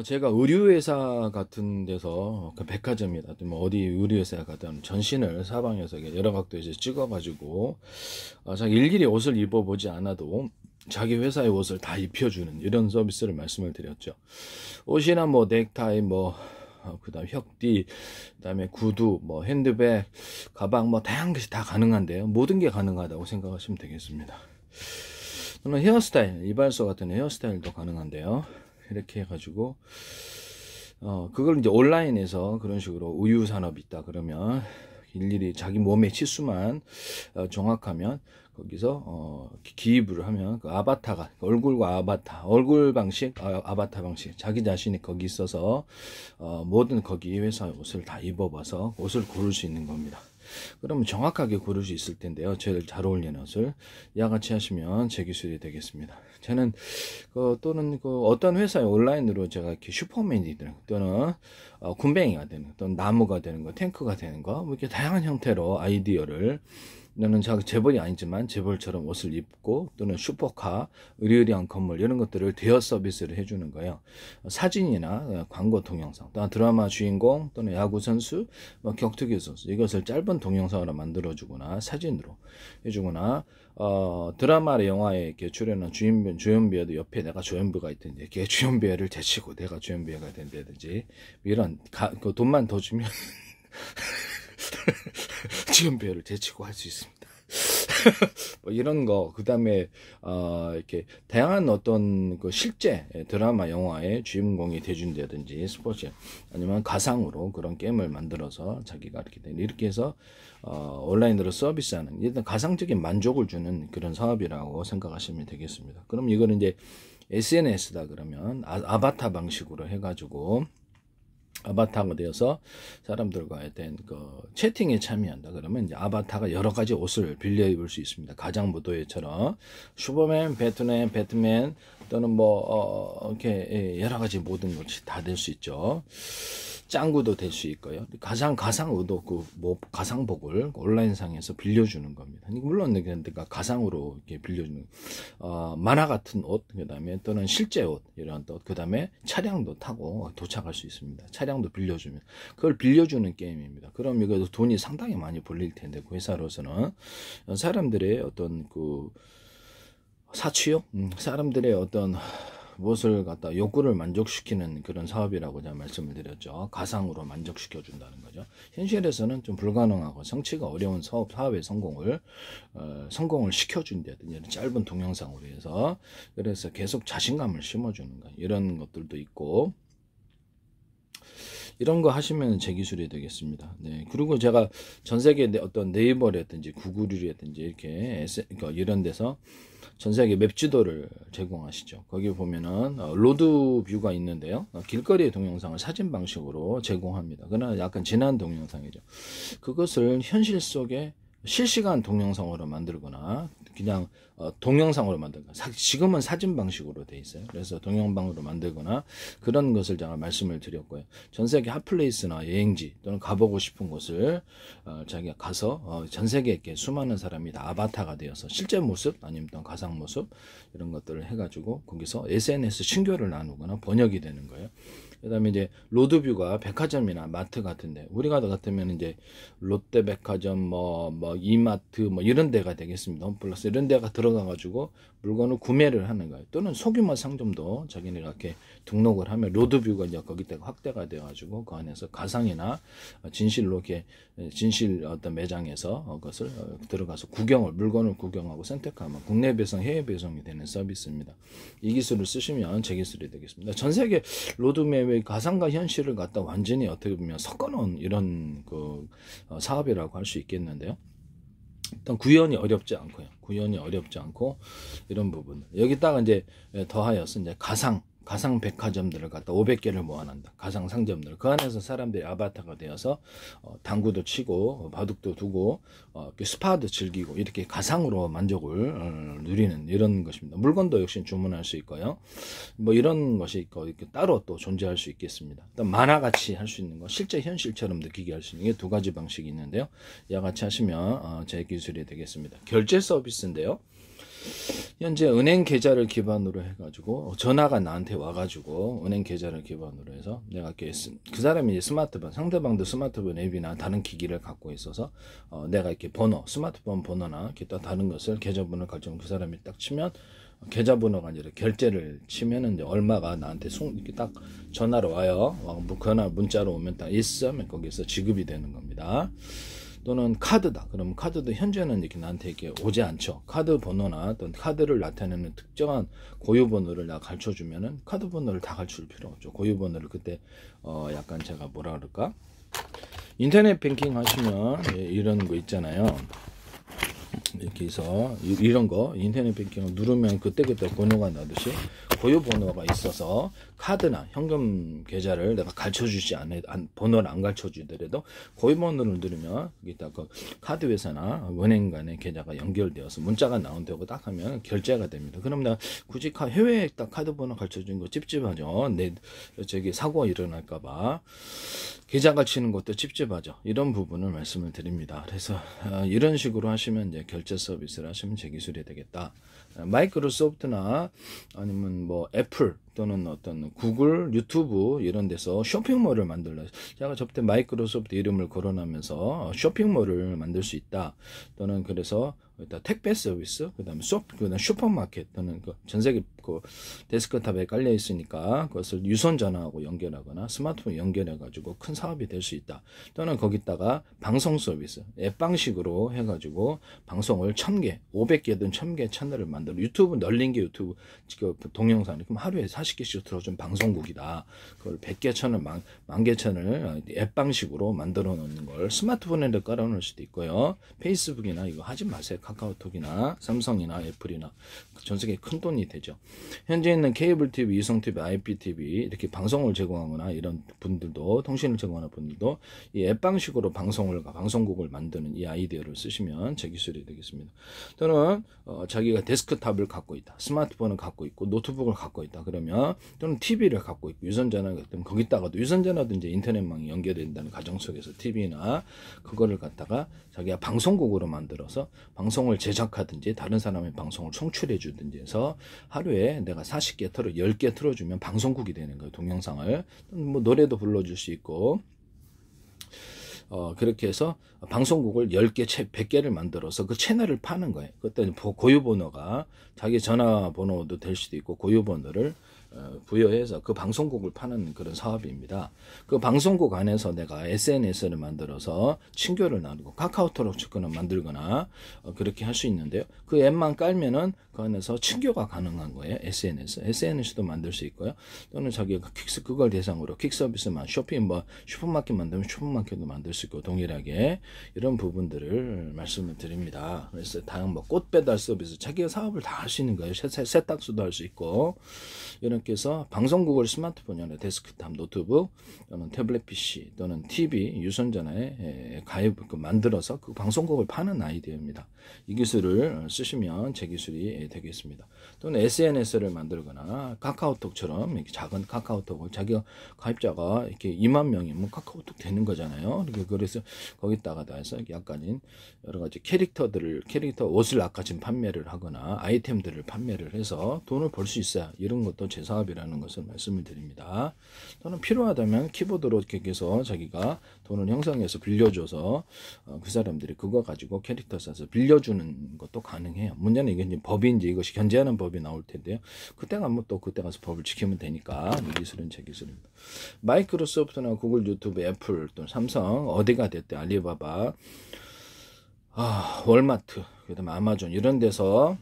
제가 의류회사 같은 데서 그 백화점이다 뭐 어디 의류회사 가든 전신을 사방에서 여러 각도에서 찍어가지고 자기 일일이 옷을 입어보지 않아도 자기 회사의 옷을 다 입혀주는 이런 서비스를 말씀을 드렸죠. 옷이나 뭐 넥타이 뭐 그다음 혁띠, 그다음에 구두, 뭐 핸드백, 가방 뭐 다양한 것이 다 가능한데요. 모든 게 가능하다고 생각하시면 되겠습니다. 또는 헤어스타일, 이발소 같은 헤어스타일도 가능한데요. 이렇게 해가지고 그걸 이제 온라인에서 그런 식으로 우유 산업이 있다 그러면 일일이 자기 몸의 치수만 정확하면 거기서 기입을 하면 그 아바타가 얼굴과 아바타 얼굴 방식 아바타 방식 자기 자신이 거기 있어서 모든 거기 회사 옷을 다 입어봐서 옷을 고를 수 있는 겁니다. 그러면 정확하게 고를 수 있을 텐데요. 제일 잘 어울리는 옷을 야같이 하시면 제 기술이 되겠습니다. 저는 또는 어떤 회사에 온라인으로 제가 이렇게 슈퍼맨이 되는 또는 군뱅이가 되는 또는 나무가 되는 거 탱크가 되는 거 뭐 이렇게 다양한 형태로 아이디어를 나는 재벌이 아니지만 재벌처럼 옷을 입고 또는 슈퍼카, 의리의리한 건물 이런 것들을 대여 서비스를 해주는 거예요. 사진이나 광고 동영상, 또는 드라마 주인공 또는 야구 선수, 격투기 선수 이것을 짧은 동영상으로 만들어주거나 사진으로 해주거나 드라마, 영화에 이렇게 출연한 주연배도 옆에 내가 주연배가 있든지 이렇게 주연배를 제치고 내가 주연배가 된다든지 이런 돈만 더 주면 주연배를 제치고 할 수 있습니다. 뭐 이런 거, 그 다음에, 이렇게, 다양한 어떤 실제 드라마, 영화의 주인공이 돼준다든지, 스포츠, 아니면 가상으로 그런 게임을 만들어서 자기가 이렇게 해서, 온라인으로 서비스하는, 일단 가상적인 만족을 주는 그런 사업이라고 생각하시면 되겠습니다. 그럼 이거는 이제 SNS다 그러면, 아바타 방식으로 해가지고, 아바타가 되어서 사람들과의 채팅에 참여한다 그러면 이제 아바타가 여러 가지 옷을 빌려 입을 수 있습니다. 가장무도회처럼 슈퍼맨, 배트맨 또는 이렇게 여러 가지 모든 것이 다 될 수 있죠. 짱구도 될 수 있고요. 가상 의도 가상복을 온라인상에서 빌려주는 겁니다. 물론 그러니까 가상으로 이렇게 빌려주는 만화 같은 옷, 그다음에 또는 실제 옷 이런 또 그다음에 차량도 타고 도착할 수 있습니다. 차량도 빌려주면 그걸 빌려주는 게임입니다. 그럼 이거 돈이 상당히 많이 벌릴 텐데 그 회사로서는 사람들의 어떤 사취욕, 사람들의 어떤 무엇을 갖다 욕구를 만족시키는 그런 사업이라고 제가 말씀을 드렸죠. 가상으로 만족시켜 준다는 거죠. 현실에서는 좀 불가능하고 성취가 어려운 사업의 성공을 시켜준다든지 짧은 동영상으로 해서 그래서 계속 자신감을 심어주는 거 이런 것들도 있고 이런 거 하시면 제 기술이 되겠습니다. 네. 그리고 제가 전 세계 어떤 네이버라든지 구글이라든지 이렇게 이런 데서 전 세계 맵 지도를 제공하시죠. 거기 보면은 로드 뷰가 있는데요. 길거리의 동영상을 사진 방식으로 제공합니다. 그러나 약간 진한 동영상이죠. 그것을 현실 속에 실시간 동영상으로 만들거나 그냥 동영상으로 만들거나 지금은 사진 방식으로 돼 있어요. 그래서 동영상으로 만들거나 그런 것을 제가 말씀을 드렸고요. 전 세계 핫플레이스나 여행지 또는 가보고 싶은 곳을 자기가 가서 전 세계에 이렇게 수많은 사람이 다 아바타가 되어서 실제 모습 아니면 또 가상 모습 이런 것들을 해가지고 거기서 SNS 친교를 나누거나 번역이 되는 거예요. 그다음에 이제 로드뷰가 백화점이나 마트 같은데 우리가 같으면 이제 롯데백화점 이마트 이런 데가 되겠습니다. 홈플러스 이런 데가 들어가 가지고 물건을 구매를 하는 거예요. 또는 소규모 상점도 자기네가 이렇게 등록을 하면 로드뷰가 이제 거기다가 확대가 되어 가지고 그 안에서 가상이나 진실로 이렇게 진실 어떤 매장에서 그것을 들어가서 물건을 구경하고 선택하면 국내 배송, 해외 배송이 되는 서비스입니다. 이 기술을 쓰시면 제 기술이 되겠습니다. 전 세계 로드맵의 가상과 현실을 갖다 완전히 어떻게 보면 섞어놓은 이런 사업이라고 할 수 있겠는데요. 일단 구현이 어렵지 않고 이런 부분 여기다가 이제 더하여서 이제 가상 백화점들을 갖다 500개를 모아낸다. 가상 상점들. 그 안에서 사람들이 아바타가 되어서 당구도 치고 바둑도 두고 스파도 즐기고 이렇게 가상으로 만족을 누리는 이런 것입니다. 물건도 역시 주문할 수 있고요. 이런 것이 있고 이렇게 따로 또 존재할 수 있겠습니다. 일단 만화같이 할 수 있는 거, 실제 현실처럼 느끼게 할 수 있는 게 두 가지 방식이 있는데요. 이와 같이 하시면 제 기술이 되겠습니다. 결제 서비스인데요. 현재 은행 계좌를 기반으로 해가지고 전화가 나한테 와가지고 은행 계좌를 기반으로 해서 내가 그 사람이 이제 스마트폰, 상대방도 스마트폰 앱이나 다른 기기를 갖고 있어서 내가 이렇게 번호, 스마트폰 번호나 이렇게 또 다른 것을 계좌번호를 가지고 그 사람이 딱 치면 계좌번호가 아니라 결제를 치면은 이제 얼마가 나한테 이렇게 딱 전화로 와요. 전화 문자로 오면 딱 있으면 거기서 지급이 되는 겁니다. 또는 카드다. 그러면 카드도 현재는 이렇게 나한테 이렇게 오지 않죠. 카드 번호나 또는 카드를 나타내는 특정한 고유 번호를 내가 가르쳐 주면은 카드 번호를 다 가르칠 필요 없죠. 고유 번호를 그때 약간 제가 뭐라 그럴까? 인터넷 뱅킹 하시면 이런 거 있잖아요. 이렇게 해서 이런 거 인터넷 뱅킹을 누르면 그때그때 번호가 나듯이 고유 번호가 있어서 카드나 현금 계좌를 내가 가르쳐 주지 번호를 안 가르쳐 주더라도 고유 번호를 누르면 여기다 그 카드 회사나 은행 간의 계좌가 연결되어서 문자가 나온다고 딱 하면 결제가 됩니다. 그럼 나 굳이 해외에 딱 카드 번호 가르쳐 주는 거 찝찝하죠. 저기 사고가 일어날까봐 계좌가 치는 것도 찝찝하죠. 이런 부분을 말씀을 드립니다. 그래서 이런 식으로 하시면 이제 결제 서비스를 하시면 제 기술이 되겠다. 마이크로소프트나 아니면 뭐 애플 또는 어떤 구글, 유튜브 이런 데서 쇼핑몰을 만들라. 제가 저때 마이크로소프트 이름을 거론하면서 쇼핑몰을 만들 수 있다. 또는 그래서 택배 서비스, 그다음에 슈퍼마켓 또는 전 세계 데스크탑에 깔려 있으니까 그것을 유선 전화하고 연결하거나 스마트폰 연결해 가지고 큰 사업이 될 수 있다. 또는 거기다가 방송 서비스, 앱 방식으로 해 가지고 방송을 1000개, 500개든 1000개 채널을 만들어 유튜브 널린 게 유튜브 동영상이 그럼 하루에 40개씩 들어준 방송국이다. 그걸 100개 채널, 만 개 채널 앱 방식으로 만들어 놓는 걸 스마트폰에 깔아 놓을 수도 있고요. 페이스북이나 이거 하지 마세요. 카카오톡이나 삼성이나 애플이나 전 세계 큰 돈이 되죠. 현재 있는 케이블 TV, 위성 TV, IPTV 이렇게 방송을 제공하거나 이런 분들도 통신을 제공하는 분들도 이 앱 방식으로 방송국을 만드는 이 아이디어를 쓰시면 제 기술이 되겠습니다. 또는 자기가 데스크탑을 갖고 있다, 스마트폰을 갖고 있고 노트북을 갖고 있다 그러면 또는 TV를 갖고 있고 유선전화가 있다면 거기다가도 유선전화도 이제 인터넷망이 연결된다는 가정 속에서 TV나 그거를 갖다가 자기가 방송국으로 만들어서 방송을 제작하든지 다른 사람의 방송을 송출해 주든지 해서 하루에 내가 40개 10개 틀어주면 방송국이 되는 거예요. 동영상을 뭐 노래도 불러줄 수 있고 그렇게 해서 방송국을 10개, 100개를 만들어서 그 채널을 파는 거예요. 그때 고유번호가 자기 전화번호도 될 수도 있고 고유번호를 부여해서 그 방송국을 파는 그런 사업입니다. 그 방송국 안에서 내가 SNS를 만들어서 친교를 나누고 카카오톡을 만들거나 그렇게 할 수 있는데요. 그 앱만 깔면은 그 안에서 친교가 가능한 거예요. SNS도 만들 수 있고요. 또는 자기가 그걸 대상으로 퀵 서비스만 슈퍼마켓 만들면 슈퍼마켓도 만들 수 있고 동일하게 이런 부분들을 말씀을 드립니다. 그래서 다양한 꽃 배달 서비스 자기가 사업을 다 할 수 있는 거예요. 세탁소도 할 수 있고 이렇게 해서 방송국을 스마트폰이나 데스크탑, 노트북 또는 태블릿 PC 또는 TV, 유선전화에 만들어서 그 방송국을 파는 아이디어입니다. 이 기술을 쓰시면 제 기술이 되겠습니다. 또는 SNS를 만들거나 카카오톡처럼 이렇게 작은 카카오톡을 자기가 가입자가 이렇게 2만 명이면 카카오톡 되는 거잖아요. 그래서 거기다가 해서 약간인 여러 가지 캐릭터 옷을 아까 지금 판매를 하거나 아이템들을 판매를 해서 돈을 벌 수 있어요. 이런 것도 제 사업이라는 것을 말씀을 드립니다. 또는 필요하다면 키보드로 이렇게 해서 자기가 돈을 형성해서 빌려줘서 그 사람들이 그거 가지고 캐릭터 사서 빌려주는 것도 가능해요. 문제는 이게 이제 법인지 이것이 견제하는 법이 나올 텐데요. 그때 가면 또 그때 가서 법을 지키면 되니까 이 기술은 제 기술입니다. 마이크로소프트나 구글, 유튜브, 애플 또 삼성 어디가 됐대 알리바바, 월마트, 그다음에 아마존 이런 데서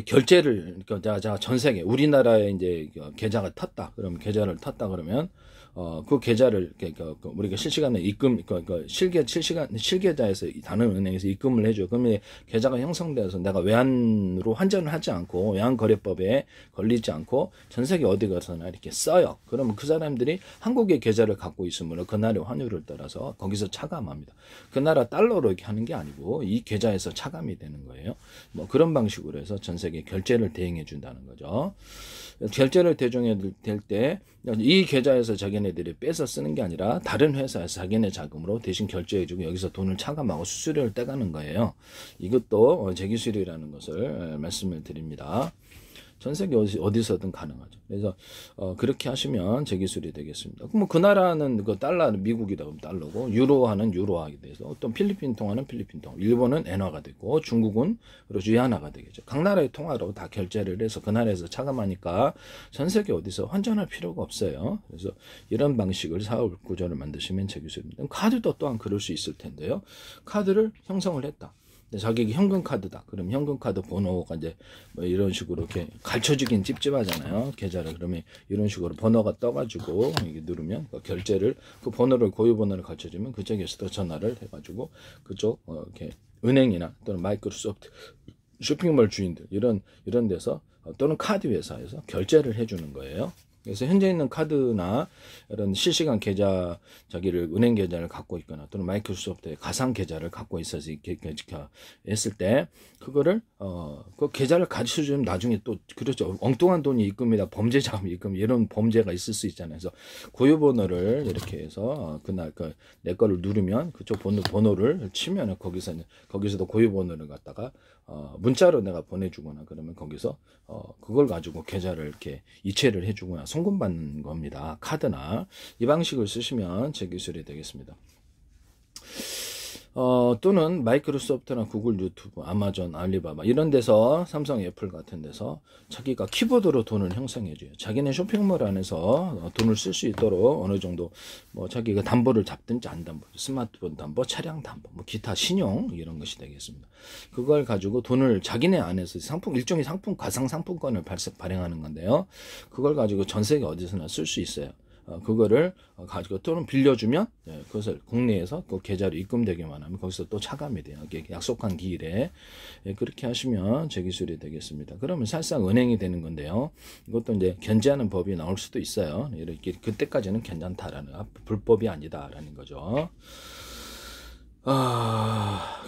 결제를 자 전 세계 우리나라에 이제 계좌가 텄다. 그러면 계좌를 텄다 그러면 그 계좌를 우리가 실시간에 입금 실계좌에서 다른 은행에서 입금을 해줘. 그러면 계좌가 형성돼서 내가 외환으로 환전을 하지 않고 외환거래법에 걸리지 않고 전 세계 어디 가서나 이렇게 써요. 그러면 그 사람들이 한국의 계좌를 갖고 있으므로 그 나라의 환율을 따라서 거기서 차감합니다. 그 나라 달러로 이렇게 하는 게 아니고 이 계좌에서 차감이 되는 거예요. 뭐 그런 방식으로 해서 전 세계 결제를 대행해 준다는 거죠. 결제를 대종해 될 때 이 계좌에서 자기는 자기네들이 빼서 쓰는 게 아니라 다른 회사에서 자기네 자금으로 대신 결제해주고 여기서 돈을 차감하고 수수료를 떼가는 거예요. 이것도 재기술이라는 것을 말씀을 드립니다. 전 세계 어디서든 가능하죠. 그래서 그렇게 하시면 재기술이 되겠습니다. 그럼 그 나라는 그 달러는 미국이다 그러면 달러고, 유로화는 유로화가 돼서, 어떤 필리핀 통화는 필리핀 통화, 일본은 엔화가 되고, 중국은 그렇죠 위안화가 되겠죠. 각 나라의 통화로 다 결제를 해서 그 나라에서 차감하니까 전 세계 어디서 환전할 필요가 없어요. 그래서 이런 방식을 사업 구조를 만드시면 재기술입니다. 카드도 또한 그럴 수 있을 텐데요. 카드를 형성을 했다. 자기가 현금 카드다. 그럼 현금 카드 번호가 이제 뭐 이런 식으로 이렇게 갖춰지긴 찝찝하잖아요. 계좌를. 그러면 이런 식으로 번호가 떠가지고 이게 누르면 그 결제를, 그 번호를, 고유 번호를 갖춰주면 그쪽에서도 전화를 해가지고 그쪽 이렇게 은행이나 또는 마이크로소프트 쇼핑몰 주인들 이런 데서 또는 카드 회사에서 결제를 해주는 거예요. 그래서 현재 있는 카드나 이런 실시간 계좌, 자기를 은행 계좌를 갖고 있거나 또는 마이크로소프트의 가상 계좌를 갖고 있어서 이렇게 했을 때 그거를 그 계좌를 가르쳐 주면 나중에 또 그렇죠. 엉뚱한 돈이 입금이다, 범죄 자금 입금 이런 범죄가 있을 수 있잖아요. 그래서 고유 번호를 이렇게 해서 그날 내 거를 누르면 그쪽 번호를 치면은 거기서도 고유 번호를 갖다가 문자로 내가 보내주거나 그러면 거기서 그걸 가지고 계좌를 이렇게 이체를 해주거나 송금받는 겁니다. 카드나 이 방식을 쓰시면 재기술이 되겠습니다. 또는 마이크로소프트나 구글, 유튜브, 아마존, 알리바바 이런 데서, 삼성, 애플 같은 데서 자기가 키보드로 돈을 형성해줘요. 자기네 쇼핑몰 안에서 돈을 쓸 수 있도록 어느 정도 뭐 자기가 담보를 잡든지 안 담보, 스마트폰 담보, 차량 담보, 뭐 기타 신용 이런 것이 되겠습니다. 그걸 가지고 돈을 자기네 안에서 일종의 가상 상품권을 발행하는 건데요. 그걸 가지고 전 세계 어디서나 쓸 수 있어요. 그거를 가지고 또는 빌려주면 그것을 국내에서 그 계좌로 입금되기만 하면 거기서 또 차감이 돼요. 약속한 기일에 그렇게 하시면 재기술이 되겠습니다. 그러면 사실상 은행이 되는 건데요. 이것도 이제 견제하는 법이 나올 수도 있어요. 이렇게 그때까지는 괜찮다라는, 불법이 아니다라는 거죠.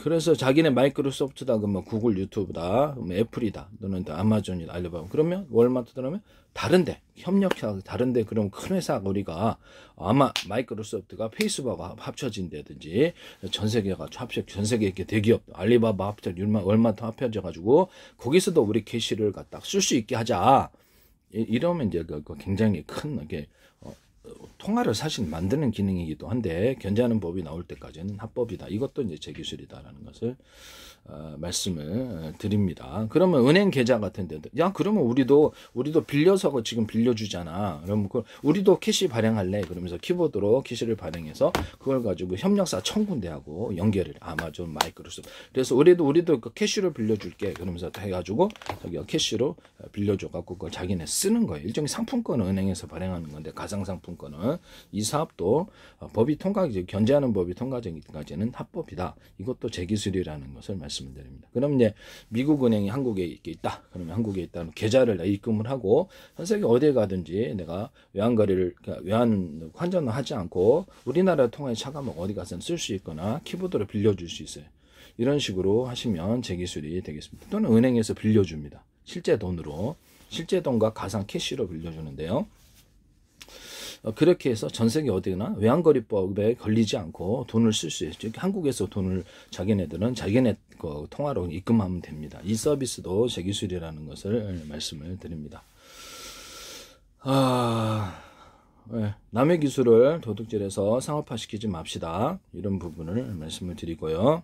그래서 자기네 마이크로소프트다, 그러면 구글, 유튜브다, 그러면 애플이다, 또는 아마존이다, 알리바바. 그러면 월마트다, 그러면 다른데, 협력하고 다른데, 그럼 큰 회사, 우리가 아마 마이크로소프트가 페이스북하고 합쳐진다든지, 전 세계가 전 세계 이렇게 대기업, 알리바바 합쳐, 월마트 합쳐져가지고, 거기서도 우리 캐시를 갖다 쓸 수 있게 하자. 이러면 이제 굉장히 큰, 통화를 사실 만드는 기능이기도 한데 견제하는 법이 나올 때까지는 합법이다. 이것도 이제 재기술이다라는 것을 말씀을 드립니다. 그러면 은행 계좌 같은 데도, 야, 그러면 우리도 빌려서 지금 빌려주잖아. 그러면 우리도 캐시 발행할래? 그러면서 키보드로 캐시를 발행해서 그걸 가지고 협력사 1000군데하고 연결을, 아마존, 마이크로소프트. 그래서 우리도 그 캐시로 빌려줄게. 그러면서 해가지고 저기가 캐시로 빌려줘갖고 그걸 자기네 쓰는 거예요. 일종의 상품권을 은행에서 발행하는 건데, 가상 상품권은 이 사업도 법이 견제하는 법이 통과되기까지는 합법이다. 이것도 재기술이라는 것을 말씀을 드립니다. 그럼 이제 미국 은행이 한국에 있다. 그러면 한국에 있다면 계좌를 입금을 하고 전 세계 어디에 가든지 내가 외환 환전을 하지 않고 우리나라 통화에 차감하고 어디 가서 쓸 수 있거나 키보드로 빌려줄 수 있어요. 이런 식으로 하시면 재기술이 되겠습니다. 또는 은행에서 빌려줍니다. 실제 돈과 가상 캐시로 빌려주는데요. 그렇게 해서 전 세계 어디나 외환거래법에 걸리지 않고 돈을 쓸 수 있어요. 한국에서 돈을 자기네들은 자기네 통화로 입금하면 됩니다. 이 서비스도 재기술이라는 것을 말씀을 드립니다. 남의 기술을 도둑질해서 상업화시키지 맙시다. 이런 부분을 말씀을 드리고요.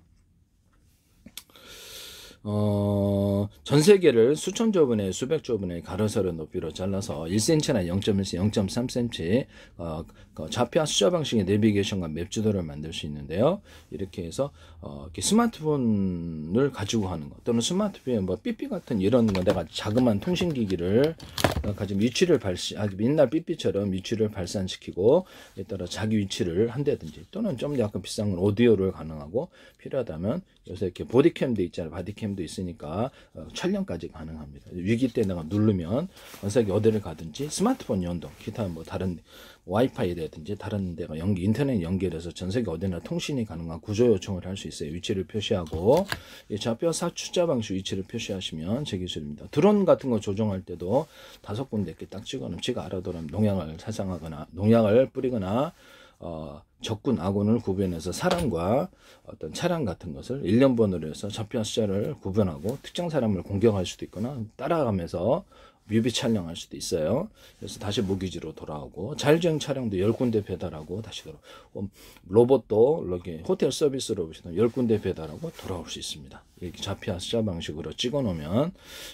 전 세계를 수천조 분의 수백조 분의 가로세로 높이로 잘라서 1cm나 0.1cm, 0.3cm 좌표 숫자 방식의 내비게이션과 맵 지도를 만들 수 있는데요. 이렇게 해서 이렇게 스마트폰을 가지고 하는 것, 또는 스마트폰에 뭐 삐삐 같은 이런 거, 내가 자그마한 통신기기를 가지고 위치를 옛날 삐삐처럼 위치를 발산시키고 에 따라 자기 위치를 한다든지, 또는 좀 약간 비싼 건 오디오를 가능하고 필요하다면 요새 이렇게 보디캠도 있잖아요. 바디캠 시스템도 있으니까 촬영까지 가능합니다. 위기 때 내가 누르면 전세계 어디를 가든지 스마트폰 연동, 기타 뭐 다른 와이파이라든지 다른 데가 인터넷 연결해서 전세계 어디나 통신이 가능한 구조 요청을 할 수 있어요. 위치를 표시하고 좌표 숫자 방식 위치를 표시하시면 제 기술입니다. 드론 같은 거 조종할 때도 5군데 이렇게 딱 찍어놓으면 지가 알아들으면 농약을 사상하거나 농약을 뿌리거나 적군 아군을 구별해서 사람과 어떤 차량 같은 것을 일련번호로 해서 좌표 숫자를 구분하고 특정 사람을 공격할 수도 있거나 따라가면서 뮤비 촬영할 수도 있어요. 그래서 다시 무기지로 돌아오고 자율주행 차량도 10군데 배달하고 다시 돌아오고 로봇도 이렇게 호텔 서비스로 보시면 10군데 배달하고 돌아올 수 있습니다. 이렇게 좌표 숫자 방식으로 찍어 놓으면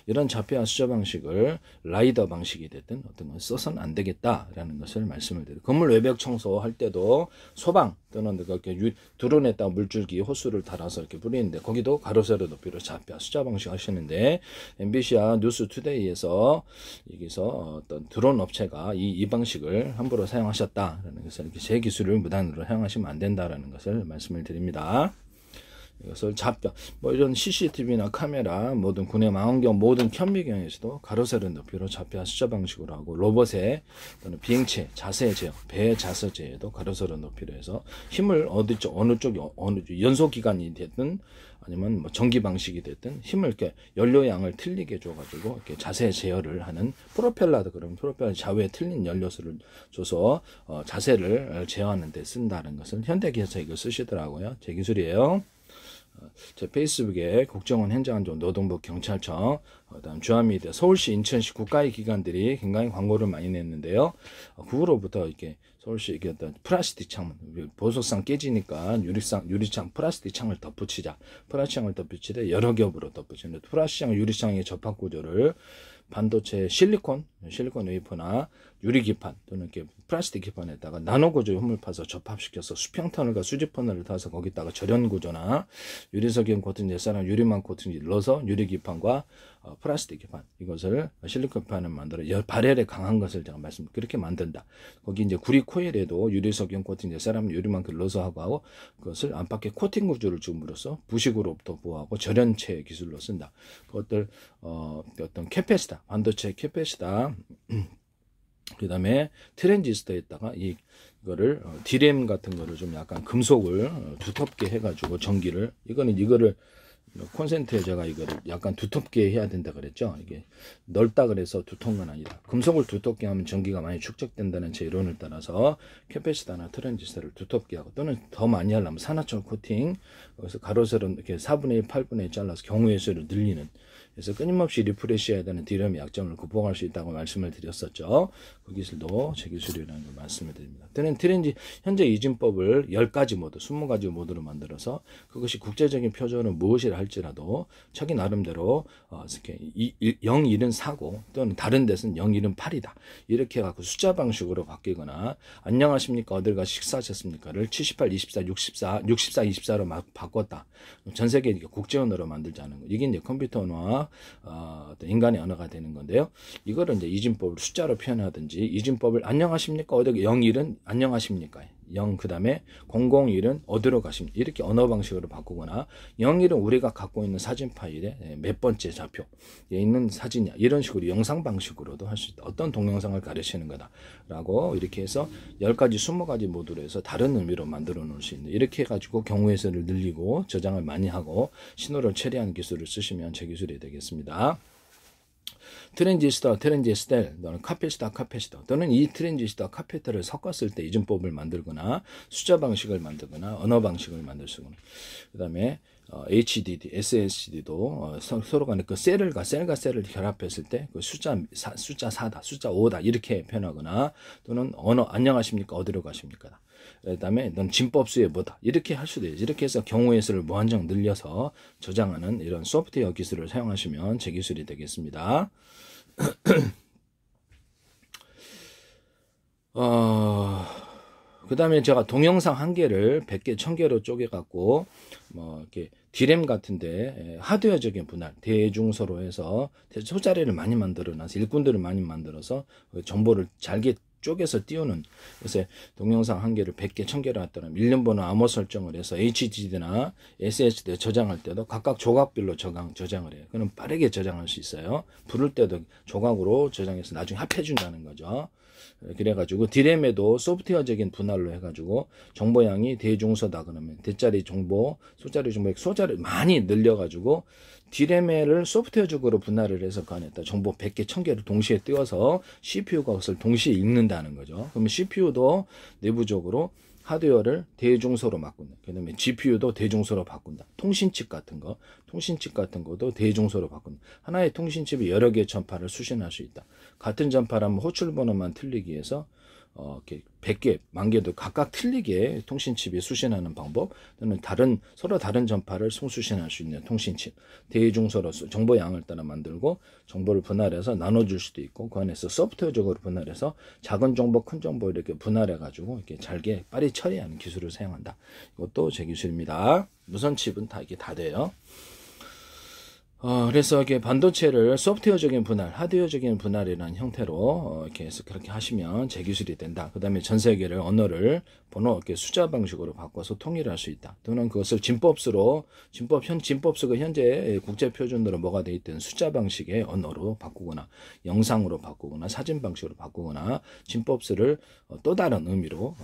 이런 좌표 숫자 방식을 라이더 방식이 됐든 어떤 건 써서는 안 되겠다라는 것을 말씀을 드려요. 건물 외벽 청소할 때도 소방 또는 이렇게 드론에다가 물줄기 호수를 달아서 이렇게 뿌리는데 거기도 가로 세로 높이로 좌표 숫자 방식 하시는데 MBC와 뉴스투데이에서 여기서 어떤 드론 업체가 이 방식을 함부로 사용하셨다라는 것을 이렇게 제 기술을 무단으로 사용하시면 안 된다라는 것을 말씀을 드립니다. 이것을 뭐 이런 CCTV나 카메라, 모든 군의 망원경, 모든 현미경에서도 가로 세로 높이로 좌표 숫자 방식으로 하고 로봇의 또는 비행체 자세 제어, 배 자세 제어도 가로 세로 높이로 해서 힘을 어느 쪽이 연소 기관이 됐든 아니면 뭐 전기 방식이 됐든 힘을 이렇게 연료양을 틀리게 줘가지고 이렇게 자세 제어를 하는 프로펠러도 그러면 프로펠러 좌우에 틀린 연료수를 줘서 자세를 제어하는 데 쓴다는 것을 현대기아에서 이거 쓰시더라고요. 제 기술이에요. 제 페이스북에 국정원 행정안전 노동부 경찰청 그다음 주한미디어 서울시 인천시 국가의 기관들이 굉장히 광고를 많이 냈는데요. 그후로부터 이렇게 서울시 이게 어떤 플라스틱 창문 보석상 깨지니까 유리창 플라스틱 창을 덧붙이자 플라스틱 창을 덧붙이되 여러 겹으로 덧붙이는데 플라스틱 창 유리창의 접합 구조를 반도체 실리콘 웨이퍼나 유리 기판 또는 이렇게 플라스틱 기판에다가 나노 구조 홈을 파서 접합시켜서 수평 터널과 수직 터널을 타서 거기다가 절연 구조나 유리석연 코팅 옛사람 유리망 코팅을 넣어서 유리 기판과 플라스틱 기판 이것을 실리콘 기판을 만들어 발열에 강한 것을 제가 그렇게 만든다. 거기 이제 구리 코일에도 유리석연 코팅 옛사람 유리망을 넣어서 하고 그것을 안팎에 코팅 구조를 줌으로써 부식으로부터 보호하고 절연체 기술로 쓴다. 그것들 어떤 캐패시터 반도체 캐패시터 그 다음에 트랜지스터에다가 이거를 디램 같은 거를 좀 약간 금속을 두텁게 해가지고 전기를 이거를 콘센트에 제가 이거를 약간 두텁게 해야 된다 그랬죠. 이게 넓다 그래서 두터운 건 아니다. 금속을 두텁게 하면 전기가 많이 축적된다는 제 이론을 따라서 캐패시터나 트랜지스터를 두텁게 하고 또는 더 많이 하려면 산화철 코팅 그래서 가로세로 이렇게 4분의 1, 8분의 1 잘라서 경우의 수를 늘리는 그래서 끊임없이 리프레시해야 되는 디램의 약점을 극복할 수 있다고 말씀을 드렸었죠. 그 기술도 제 기술이라는 걸 말씀을 드립니다. 현재 이진법을 10가지 모드, 20가지 모드로 만들어서 그것이 국제적인 표준은 무엇이라 할지라도 자기 나름대로 이렇게 0, 1은 4고 또는 다른 데서는 0, 1은 8이다. 이렇게 해갖고 숫자 방식으로 바뀌거나 안녕하십니까 어딜 가 식사하셨습니까를 78, 24, 64, 24, 24로 바꿨다. 전 세계 국제 언어로 만들자는 거. 이게 이제 컴퓨터 언어와 어떤 인간의 언어가 되는 건데요. 이거를 이제 이진법을 숫자로 표현하든지 이진법을 안녕하십니까 어디 01은 안녕하십니까 0 그 다음에 001은 어디로 가십니까 이렇게 언어 방식으로 바꾸거나 01은 우리가 갖고 있는 사진 파일에 몇 번째 좌표에 있는 사진이야 이런 식으로 영상 방식으로도 할 수 있다. 어떤 동영상을 가르치는 거다 라고 이렇게 해서 10가지 20가지 모드로 해서 다른 의미로 만들어 놓을 수 있는 이렇게 해가지고 경우의 수를 늘리고 저장을 많이 하고 신호를 처리하는 기술을 쓰시면 제 기술이 되겠습니다. 트랜지스터, 또는 카패시터 또는 이 트랜지스터, 카패시터를 섞었을 때 이중법을 만들거나 숫자 방식을 만들거나 언어 방식을 만들 수 있는 그 다음에 HDD, SSD도 서로 간에 그 셀과 셀을 결합했을 때 그 숫자 4다, 숫자 5다 이렇게 표현하거나 또는 언어 안녕하십니까 어디로 가십니까 그 다음에 넌 진법수에 뭐다 이렇게 할 수도 있어요. 이렇게 해서 경우의 수를 무한정 늘려서 저장하는 이런 소프트웨어 기술을 사용하시면 제 기술이 되겠습니다. 그 다음에 제가 동영상 1개를 100개, 1000개로 쪼개갖고, 뭐, 이렇게, 디램 같은데, 하드웨어적인 분할, 대중소로 해서, 소자리를 많이 만들어놔서, 일꾼들을 많이 만들어서, 정보를 잘게 쪼개서 띄우는, 그래서 동영상 한 개를 100개, 1000개를 했더라면 일련번호 암호 설정을 해서 HDD나 SSD 저장할 때도 각각 조각별로 저장을 해요. 그럼 빠르게 저장할 수 있어요. 부를 때도 조각으로 저장해서 나중에 합해준다는 거죠. 그래가지고 D램에도 소프트웨어적인 분할로 해가지고 정보량이 대중소다 그러면 대짜리 정보, 소짜리 정보, 소짜리 많이 늘려가지고 D램을 소프트웨어적으로 분할을 해서 그 안에다 정보 100개, 1000개를 동시에 띄워서 CPU가 그것을 동시에 읽는다는 거죠. 그러면 CPU도 내부적으로 하드웨어를 대중소로 바꾼다. 그 다음에 GPU도 대중소로 바꾼다. 통신칩 같은 것도 대중소로 바꾼다. 하나의 통신칩이 여러 개의 전파를 수신할 수 있다. 같은 전파라면 호출번호만 틀리기 위해서 이렇게 100개, 10,000개도 각각 틀리게 통신칩이 수신하는 방법, 또는 서로 다른 전파를 송수신할 수 있는 통신칩, 대중소로 정보 양을 따라 만들고 정보를 분할해서 나눠줄 수도 있고, 그 안에서 소프트웨어적으로 분할해서 작은 정보, 큰 정보 이렇게 분할해가지고 이렇게 잘게 빨리 처리하는 기술을 사용한다. 이것도 제 기술입니다. 무선 칩은 다 이게 다 돼요. 그래서 이렇게 반도체를 소프트웨어적인 분할, 하드웨어적인 분할이라는 형태로 이렇게 해서 그렇게 하시면 제 기술이 된다. 그 다음에 전 세계를 언어를 번호 이렇게 숫자 방식으로 바꿔서 통일할 수 있다. 또는 그것을 진법수가 현재 국제 표준으로 뭐가 돼 있든 숫자 방식의 언어로 바꾸거나 영상으로 바꾸거나 사진 방식으로 바꾸거나 진법수를 또 다른 의미로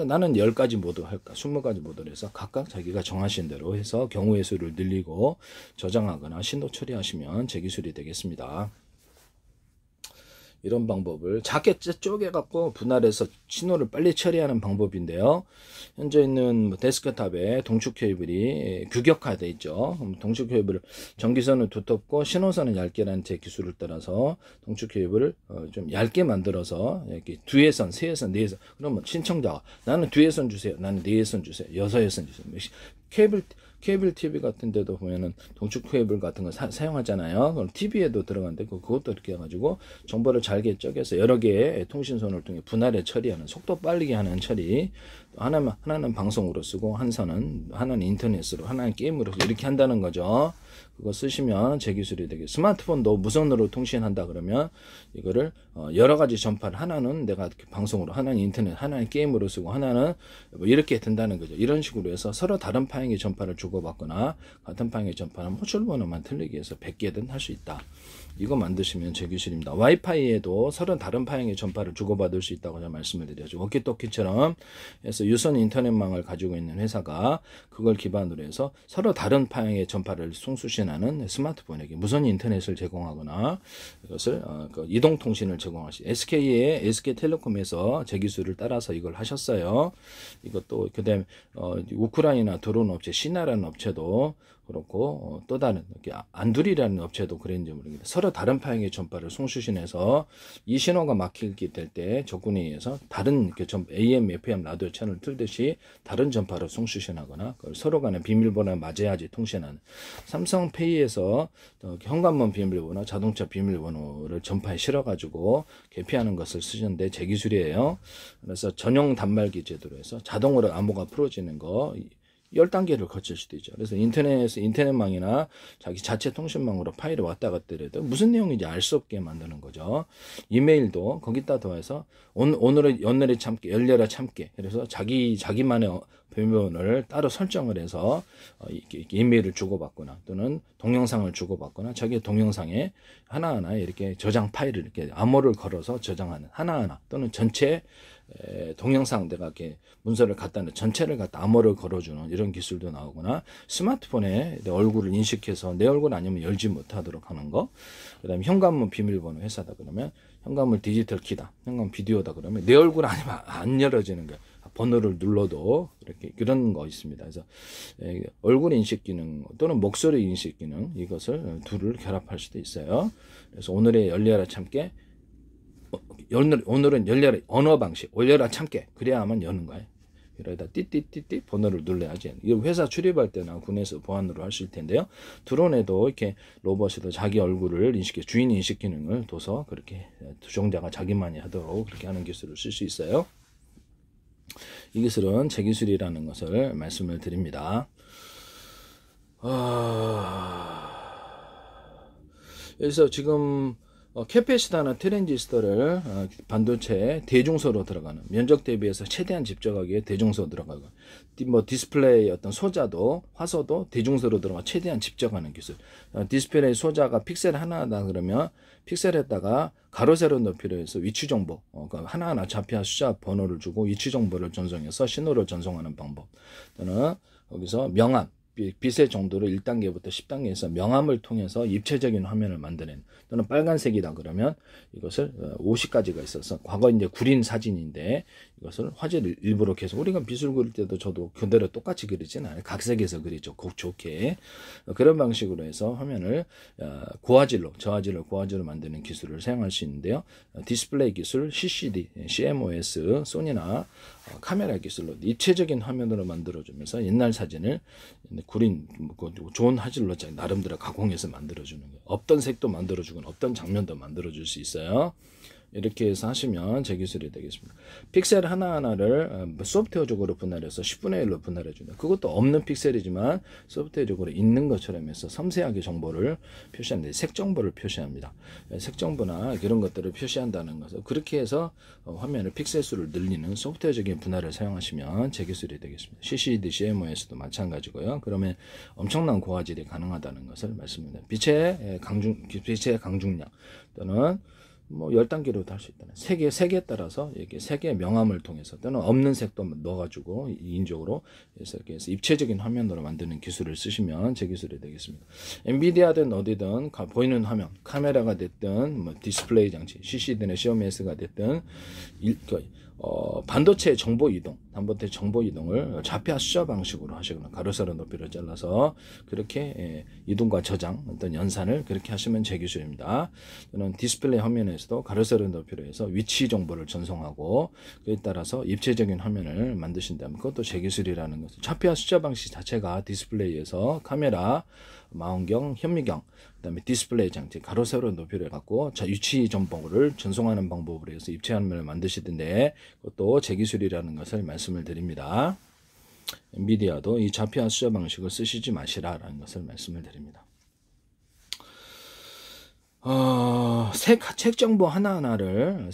나는 10가지 모드 할까 20가지 모드를 해서 각각 자기가 정하신 대로 해서 경우의 수를 늘리고 저장하거나 신호 처리하시면 제 기술이 되겠습니다. 이런 방법을 작게 쪼개갖고 분할해서 신호를 빨리 처리하는 방법인데요. 현재 있는 데스크탑에 동축 케이블이 규격화되어 있죠. 동축 케이블을 전기선은 두텁고 신호선은 얇게라는 제 기술을 따라서 동축 케이블을 좀 얇게 만들어서 이렇게 2회선, 3회선, 4회선. 그러면 신청자가 나는 2회선 주세요. 나는 4회선 주세요. 6회선 주세요. 케이블 TV 같은 데도 보면은 동축 케이블 같은 거 사용하잖아요. 그럼 TV에도 들어가는데 그것도 이렇게 해가지고 정보를 잘게 쪼개서 여러 개의 통신선을 통해 분할에 처리하는 속도 빠르게 하는 처리. 하나는 방송으로 쓰고 하나는 인터넷으로, 하나는 게임으로 이렇게 한다는 거죠. 그거 쓰시면 제 기술이 되게. 스마트폰도 무선으로 통신한다 그러면 이거를 여러 가지 전파를, 하나는 내가 방송으로, 하나는 인터넷, 하나는 게임으로 쓰고, 하나는 뭐 이렇게 된다는 거죠. 이런 식으로 해서 서로 다른 파형의 전파를 주고받거나 같은 파형의 전파는 호출번호만 틀리기 위해서 100개든 할 수 있다. 이거 만드시면 제 기술입니다. 와이파이에도 서로 다른 파형의 전파를 주고받을 수 있다고 제가 말씀을 드렸죠. 워키토키처럼 해서 유선 인터넷망을 가지고 있는 회사가 그걸 기반으로 해서 서로 다른 파형의 전파를 송수신하는 스마트폰에게 무선 인터넷을 제공하거나 이것을 이동통신을 제공하시. SK텔레콤에서 제 기술을 따라서 이걸 하셨어요. 이것도 그다음에 우크라이나 드론 업체 시나라는 업체도 그렇고 또 다른 안두리라는 업체도 그랬는지 모르겠는데 서로 다른 파형의 전파를 송수신해서 이 신호가 막히게 될 때 적군에 의해서 다른 AM, FM 라디오 채널을 틀듯이 다른 전파를 송수신하거나 서로 간에 비밀번호를 맞아야지 통신하는. 삼성페이에서 현관문 비밀번호, 자동차 비밀번호를 전파에 실어가지고 개피하는 것을 쓰셨는데 제 기술이에요. 그래서 전용 단말기 제도로 해서 자동으로 암호가 풀어지는 거 10단계를 거칠 수도 있죠. 그래서 인터넷망이나 자기 자체 통신망으로 파일이 왔다 갔다 해도 무슨 내용인지 알 수 없게 만드는 거죠. 이메일도 거기다 더해서 오늘의 참깨, 열려라 참깨. 그래서 자기만의 비밀번호를 따로 설정을 해서 이메일을 주고받거나 또는 동영상을 주고받거나 자기 동영상에 하나하나 이렇게 저장 파일을 이렇게 암호를 걸어서 저장하는 하나하나 또는 전체 동영상 내가 이렇게 문서를 갖다 놓은 전체를 갖다 암호를 걸어주는 이런 기술도 나오거나 스마트폰에 내 얼굴을 인식해서 내 얼굴 아니면 열지 못하도록 하는 거. 그 다음에 현관문 비밀번호 회사다 그러면 현관문 디지털 키다, 현관문 비디오다 그러면 내 얼굴 아니면 안 열어지는 거야. 번호를 눌러도 이렇게 그런 거 있습니다. 그래서 얼굴 인식 기능 또는 목소리 인식 기능 이것을 둘을 결합할 수도 있어요. 그래서 오늘의 열려라 참깨, 오늘은 열려라 언어 방식, 열려라 참깨 그래야만 여는 거예요. 이러다 띠띠띠띠 번호를 눌러야지. 이거 회사 출입할 때나 군에서 보안으로 할 수 있을 텐데요. 드론에도 이렇게 로봇에도 자기 얼굴을 주인 인식 기능을 둬서 그렇게 조종자가 자기만이 하도록 그렇게 하는 기술을 쓸 수 있어요. 이 기술은 제 기술이라는 것을 말씀을 드립니다. 그래서 지금 캐패시터나 트랜지스터를 반도체에 대중소로 들어가는, 면적 대비해서 최대한 집적하게 대중소 들어가고, 뭐 디스플레이 어떤 소자도, 화소도 대중소로 들어가 최대한 집적하는 기술. 디스플레이 소자가 픽셀 하나다 그러면 픽셀에다가 가로 세로 높이로 해서 위치 정보, 그러니까 하나하나 좌표 숫자 번호를 주고 위치 정보를 전송해서 신호를 전송하는 방법. 또는 거기서 명암, 빛의 정도를 1단계부터 10단계에서 명암을 통해서 입체적인 화면을 만드는, 또는 빨간색이다 그러면 이것을 50가지가 있어서, 과거 이제 구린 사진인데 이것을 화질을 일부러 계속, 우리가 빛을 그릴 때도 저도 그대로 똑같이 그리진 않아요. 각색해서 그리죠. 곡 좋게. 그런 방식으로 해서 화면을 고화질로, 저화질로 고화질로 만드는 기술을 사용할 수 있는데요. 디스플레이 기술, CCD, CMOS, 소니나 카메라 기술로 입체적인 화면으로 만들어주면서 옛날 사진을 구린 좋은 화질로 나름대로 가공해서 만들어주는 거예요. 없던 색도 만들어주고 없던 장면도 만들어줄 수 있어요. 이렇게 해서 하시면 제 기술이 되겠습니다. 픽셀 하나하나를 소프트웨어적으로 분할해서 10분의 1로 분할해준다. 그것도 없는 픽셀이지만 소프트웨어적으로 있는 것처럼 해서 섬세하게 정보를 표시하는데, 색 정보를 표시합니다. 색 정보나 이런 것들을 표시한다는 것을, 그렇게 해서 화면의 픽셀 수를 늘리는 소프트웨어적인 분할을 사용하시면 제 기술이 되겠습니다. CCD, CMOS도 마찬가지고요. 그러면 엄청난 고화질이 가능하다는 것을 말씀드립니다. 빛의 강중량 또는 뭐 10단계로도 할 수 있다는, 색에 따라서 이렇게 색의 명암을 통해서, 또는 없는 색도 넣어가지고 인적으로 이렇게 해서 입체적인 화면으로 만드는 기술을 쓰시면 제 기술이 되겠습니다. 엔비디아든 어디든 보이는 화면, 카메라가 됐든 뭐 디스플레이 장치, CCD나 CMOS가 됐든 반도체 정보 이동, 반도체 정보 이동을 좌표 숫자 방식으로 하시거나 가로 세로 높이를 잘라서 그렇게 이동과 저장, 어떤 연산을 그렇게 하시면 제 기술입니다. 저는 디스플레이 화면에서도 가로 세로 높이로 해서 위치 정보를 전송하고, 그에 따라서 입체적인 화면을 만드신다면 그것도 제 기술이라는 것을, 좌표 숫자 방식 자체가 디스플레이에서 카메라, 망원경, 현미경, 그다음에 디스플레이 장치, 가로 세로 높이를 갖고 위치 정보를 전송하는 방법으로 해서 입체 화면을 만드시던데, 그것도 제 기술이라는 것을 말씀을 드립니다. 엔비디아도 이 좌표 숫자 방식을 쓰시지 마시라라는 것을 말씀을 드립니다. 색 정보 하나하나를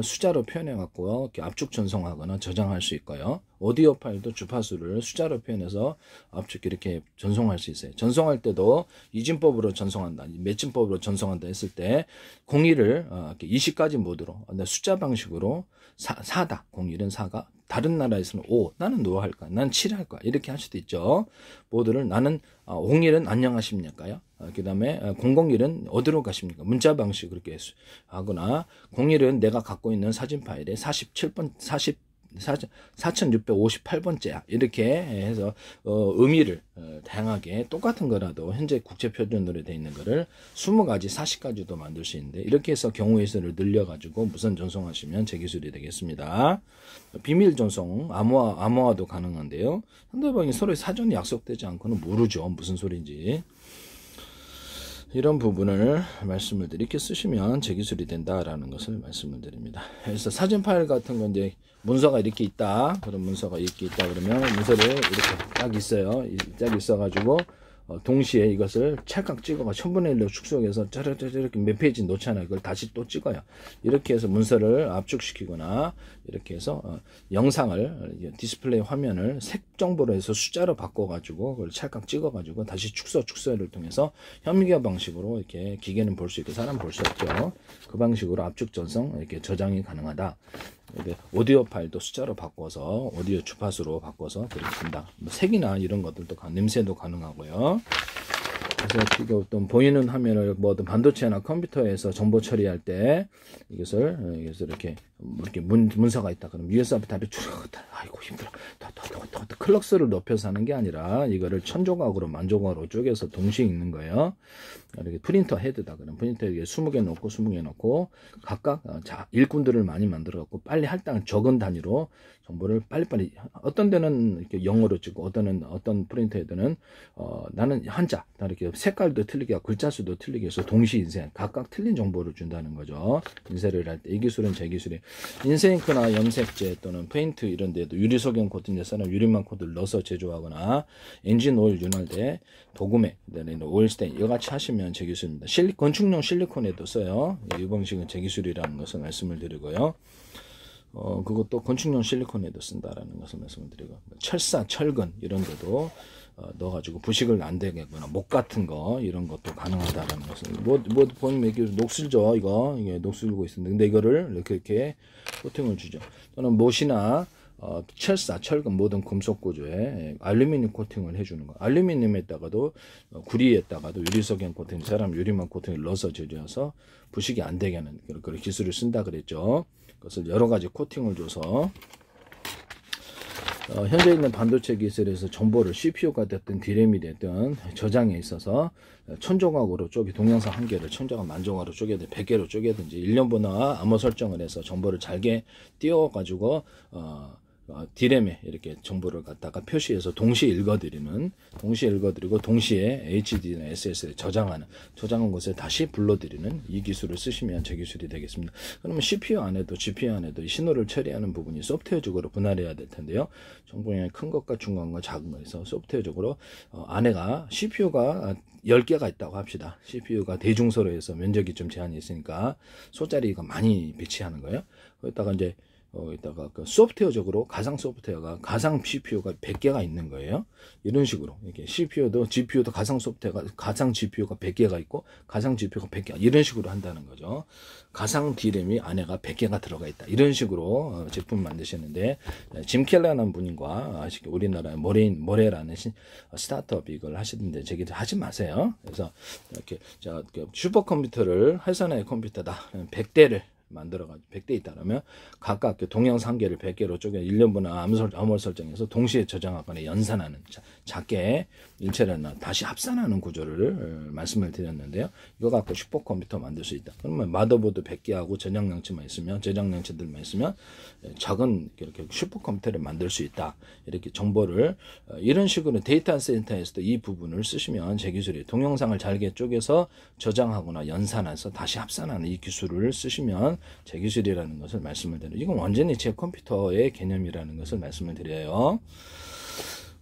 숫자로 표현해 갖고 이렇게 압축 전송하거나 저장할 수 있고요. 오디오 파일도 주파수를 숫자로 표현해서 압축 이렇게 전송할 수 있어요. 전송할 때도 이진법으로 전송한다, 매진법으로 전송한다 했을 때 01을 20까지 모드로, 숫자 방식으로 4다, 01은 4가, 다른 나라에서는 5, 나는 5 할까, 난 7 할까, 이렇게 할 수도 있죠. 모드를 나는 01은 안녕하십니까요? 그 다음에 001은 어디로 가십니까? 문자 방식 그렇게 하거나, 01은 내가 갖고 있는 사진 파일에 4658번째야. 이렇게 해서 의미를 다양하게, 똑같은 거라도 현재 국제 표준으로 되어 있는 거를 20가지, 40가지도 만들 수 있는데, 이렇게 해서 경우의 수를 늘려가지고 무선 전송하시면 제 기술이 되겠습니다. 비밀 전송, 암호화도 가능한데요. 상대방이 서로 사전에 약속되지 않고는 모르죠, 무슨 소리인지. 이런 부분을 말씀을 드리고, 이렇게 쓰시면 제 기술이 된다라는 것을 말씀을 드립니다. 그래서 사진 파일 같은 건 이제 문서가 이렇게 있다, 그런 문서가 이렇게 있다 그러면 문서를 이렇게 딱 있어요. 딱 있어가지고 동시에 이것을 찰칵 찍어가 1000분의 1로 축소해서 짜르르르 이렇게 몇 페이지 놓잖아요. 그걸 다시 또 찍어요. 이렇게 해서 문서를 압축시키거나, 이렇게 해서 영상을, 디스플레이 화면을 색 정보로 해서 숫자로 바꿔가지고 그걸 찰칵 찍어가지고 다시 축소를 통해서 현미경 방식으로 이렇게 기계는 볼 수 있고 사람 볼 수 없죠. 그 방식으로 압축 전송, 이렇게 저장이 가능하다. 오디오 파일도 숫자로 바꿔서 오디오 주파수로 바꿔서 그렇게 된다. 뭐 색이나 이런 것들도 냄새도 가능하고요. 그래서 어떤 보이는 화면을 뭐 어떤 반도체나 컴퓨터에서 정보 처리할 때 이것을 이렇게 문서가 있다 그러면 위에서부터 아래 쭉, 아이고 힘들어, 클럭스를 높여서 하는 게 아니라 이거를 1000조각으로 10,000조각으로 쪼개서 동시에 읽는 거예요. 이렇게 프린터 헤드다 그러면 프린터에 20개 넣고 각각 일꾼들을 많이 만들어 갖고 빨리 할당 적은 단위로 정보를 빨리빨리, 어떤 데는 이렇게 영어로 찍고 어떤 프린터 헤드는 나는 한자, 이렇게 색깔도 틀리게 하고 글자 수도 틀리게 해서 동시 인쇄, 각각 틀린 정보를 준다는 거죠. 인쇄를 할 때 이 기술은 제 기술이 인쇄잉크나 염색제 또는 페인트 이런 데도 유리 소경 코팅 사람 유리막 코드를 넣어서 제조하거나 엔진 오일 윤활대, 도구매, 오일 스테인 이거 같이 하시면 제 기술입니다. 건축용 실리콘에도 써요. 이 방식은 제 기술이라는 것을 말씀을 드리고요. 그것도 건축용 실리콘에도 쓴다라는 것을 말씀을 드리고, 철사, 철근 이런 데도 넣어가지고 부식을 안 되게 하거나 목 같은 거 이런 것도 가능하다라는 것을 보면 이게 녹슬죠. 이게 녹슬고 있습니다. 근데 이거를 이렇게 코팅을 주죠. 또는 못이나 철사, 철근 모든 금속 구조에 알루미늄 코팅을 해주는 거. 알루미늄에다가도 구리에다가도 유리석연 코팅, 사람 유리막 코팅을 넣어서 제조해서 부식이 안 되게 하는 그런 기술을 쓴다 그랬죠. 그것을 여러 가지 코팅을 줘서 현재 있는 반도체 기술에서 정보를 CPU가 됐든 D램이 됐든 저장에 있어서 1000조각으로 동영상 한 개를 1000조각 만조각으로 쪼개든 100개로 쪼개든지 1년분화 암호 설정을 해서 정보를 잘게 띄워 가지고 D램에 이렇게 정보를 갖다가 표시해서 동시에 읽어드리고 동시에 HD나 SSD에 저장한 것을 다시 불러드리는 이 기술을 쓰시면 제 기술이 되겠습니다. 그러면 CPU 안에도 GPU 안에도 이 신호를 처리하는 부분이 소프트웨어적으로 분할해야 될 텐데요. 정보량이 큰 것과 중간 것 작은 거에서 소프트웨어적으로 안에가 CPU가 10개가 있다고 합시다. CPU가 대중소로 해서 면적이 좀 제한이 있으니까 소자리가 많이 배치하는 거예요. 거기다가 이제 이따가 소프트웨어적으로 가상 CPU가 100개가 있는 거예요. 이런 식으로 이렇게 GPU도 가상 GPU가 100개가 있고 가상 GPU가 100개 이런 식으로 한다는 거죠. 가상 D램이 안에가 100개가 들어가 있다. 이런 식으로 제품 만드시는데 짐 켈러라는 분과 우리나라의 모레라는 스타트업 이걸 하시는데 제기도 하지 마세요. 그래서 이렇게 슈퍼컴퓨터를 회사의 컴퓨터다 100대를 만들어가지고 100대 있다 그러면 각각 동영상 한 개를 100개로 쪼개 1년분의 암호 설정해서 동시에 저장하거나 연산하는 작게 일체를 다시 합산하는 구조를 말씀을 드렸는데요. 이거 갖고 슈퍼컴퓨터 만들 수 있다. 그러면 마더보드 100개하고 저장장치들만 있으면 작은 이렇게 슈퍼컴퓨터를 만들 수 있다. 이렇게 정보를 이런 식으로 데이터 센터에서도 이 부분을 쓰시면 제 기술이 동영상을 잘게 쪼개서 저장하거나 연산해서 다시 합산하는 이 기술을 쓰시면 제 기술이라는 것을 말씀을 드려요. 이건 완전히 제 컴퓨터의 개념이라는 것을 말씀을 드려요.